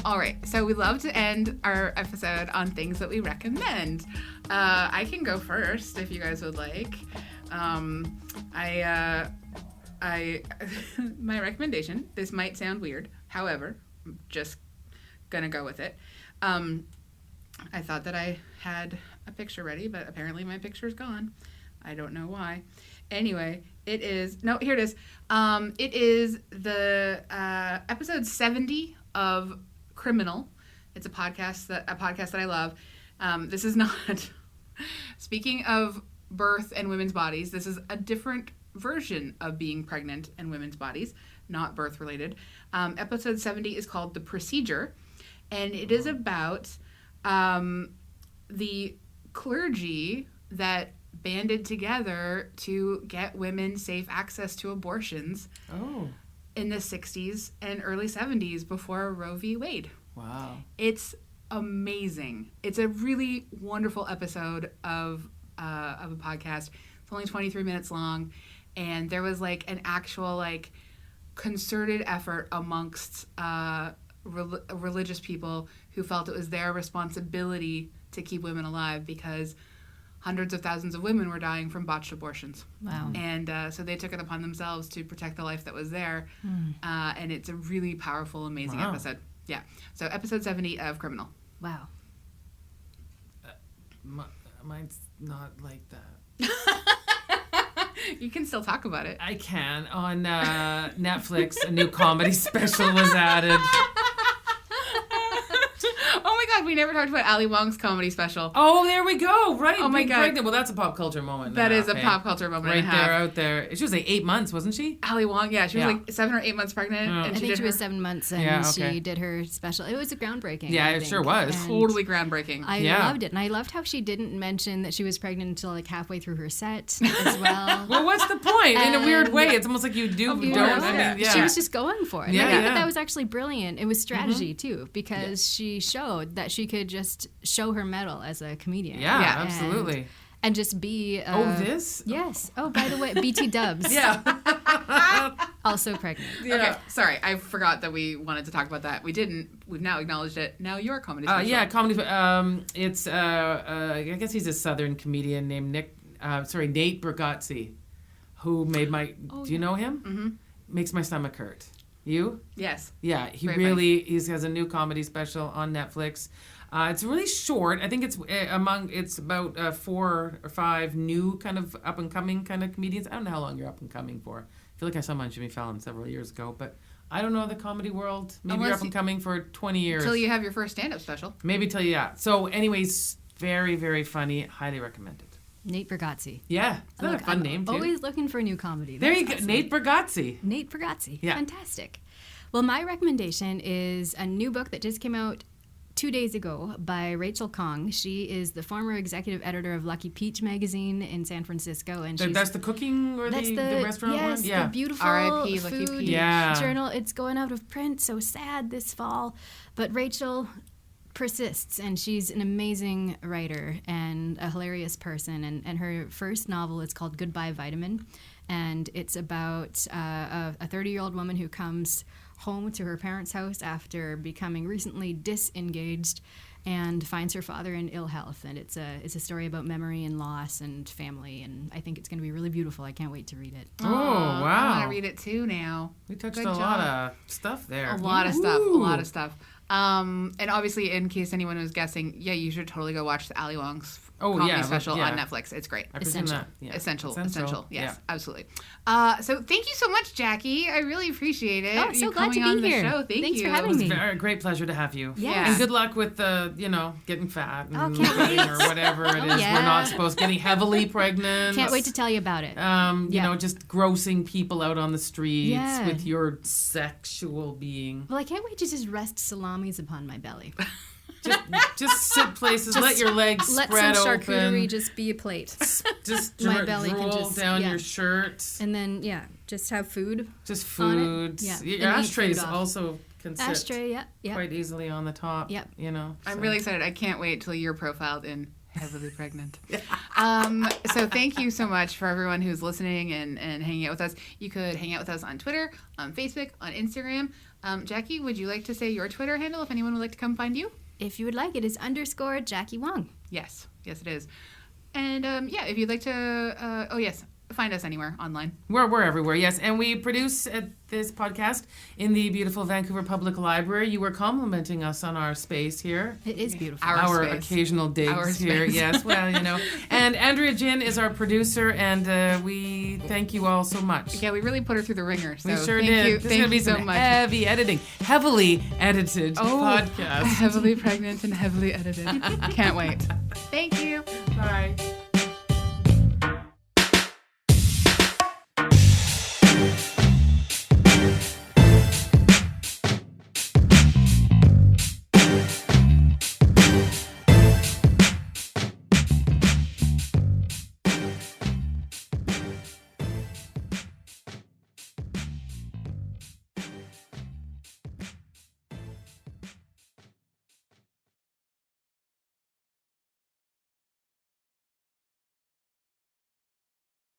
All right, so we love to end our episode on things that we recommend. I can go first if you guys would like. My recommendation, this might sound weird, however, I'm just gonna go with it. I thought that I had a picture ready, but apparently my picture's gone. I don't know why. Anyway, it is... No, here it is. It is the episode 70 of Criminal. It's a podcast that I love. This is not... Speaking of birth and women's bodies, this is a different version of being pregnant and women's bodies, not birth related. Episode 70 is called The Procedure, and it is about the clergy that banded together to get women safe access to abortions in the 60s and early 70s before Roe v. Wade. Wow. It's amazing. It's a really wonderful episode of a podcast. It's only 23 minutes long, and there was like an actual like concerted effort amongst religious people who felt it was their responsibility to keep women alive because hundreds of thousands of women were dying from botched abortions. Wow. And so they took it upon themselves to protect the life that was there. And it's a really powerful, amazing episode. Yeah. So episode 70 of Criminal. Wow. Mine's not like that. You can still talk about it. I can. On Netflix, a new comedy special was added. Oh my God, we never talked about Ali Wong's comedy special. Oh, there we go. Right. Oh my God. Pregnant. Well, that's a pop culture moment. That is a pop culture moment. Right there, out there. She was like 8 months, wasn't she? Ali Wong, yeah. She was like 7 or 8 months pregnant. Yeah. And I think she was 7 months, and she did her special. It was groundbreaking. Yeah, I it think. sure was. And totally groundbreaking. I loved it. And I loved how she didn't mention that she was pregnant until like halfway through her set as well. Well, what's the point? In a weird way. It's almost like you don't. I mean, She was just going for it. Yeah, I think that was actually brilliant. It was strategy, too, because Yeah. she showed that she could just show her mettle as a comedian. Yeah, absolutely. And just be... this? Yes. Oh, by the way, BT Dubs. Yeah. Also pregnant. Yeah. Okay, sorry. I forgot that we wanted to talk about that. We didn't. We've now acknowledged it. Now your comedy special. Yeah, comedy. It's, I guess he's a Southern comedian named Nate Bargatze, who made my... do you know him? Mm-hmm. Makes my stomach hurt. You? Yes. Yeah, he Very he has a new comedy special on Netflix. It's really short. I think it's about 4 or 5 new kind of up and coming kind of comedians. I don't know how long you're up and coming for. I feel like I saw him on Jimmy Fallon several years ago, but I don't know the comedy world. Maybe you're up and coming for 20 years. Until you have your first stand-up special. Maybe till So anyways, very, very funny. Highly recommended. Nate Bargatze. Yeah. Isn't that a fun name, too? Always looking for a new comedy. There That's you go. awesome. Nate Bargatze. Nate Bargatze. Yeah. Fantastic. Well, my recommendation is a new book that just came out 2 days ago by Rachel Kong. She is the former executive editor of Lucky Peach magazine in San Francisco, and That's the cooking or the restaurant yes, one? Yeah. the beautiful R.I.P. Lucky food Peach. journal. It's going out of print, so sad this fall. But Rachel persists, and she's an amazing writer and a hilarious person. And her first novel is called Goodbye Vitamin, and it's about a 30-year-old woman who comes home to her parents' house after becoming recently disengaged and finds her father in ill health. And it's a story about memory and loss and family, and I think it's going to be really beautiful. I can't wait to read it. Oh, wow. I want to read it too now. We touched Good a job. lot of stuff there. A lot of stuff. And obviously, in case anyone was guessing, yeah, you should totally go watch the Ali Wong's comedy special on Netflix. It's great. I presume that. Yeah. Essential. Yes, Yeah. absolutely. So thank you so much, Jackie. I really appreciate it. Oh, so you glad to coming be on here. the show. Thanks you. for having It was me. a great pleasure to have you. Yes. And good luck with the, getting fat and can't wait. or whatever it is. Yeah. We're not supposed getting heavily pregnant. Can't wait to tell you about it. Just grossing people out on the streets Yeah. with your sexual being. Well, I can't wait to just rest salamis upon my belly. Just sit places, let your legs Let spread some open. charcuterie just be a plate. Just My belly can drool just- down yeah. your shirt. And then, just have food. Just on it. food. Yeah. Your And eat ashtrays food off. also can sit Ashtray, yeah. quite easily on the top. Yep. I'm really excited. I can't wait till you're profiled in Heavily Pregnant. So thank you so much for everyone who's listening and hanging out with us. You could hang out with us on Twitter, on Facebook, on Instagram. Jackie, would you like to say your Twitter handle if anyone would like to come find you? If you would like, it is _ Jackie Wong. Yes, it is. And if you'd like to, find us anywhere online. We're everywhere, yes. And we produce this podcast in the beautiful Vancouver Public Library. You were complimenting us on our space here. It is beautiful. Our space. Occasional digs here, yes. Well, And Andrea Gin is our producer, and we thank you all so much. Yeah, we really put her through the ringer. So we sure thank did. You. This is Thank going to be you so some much. heavy editing. Heavily edited podcast. Heavily pregnant and heavily edited. Can't wait. Thank you. Bye.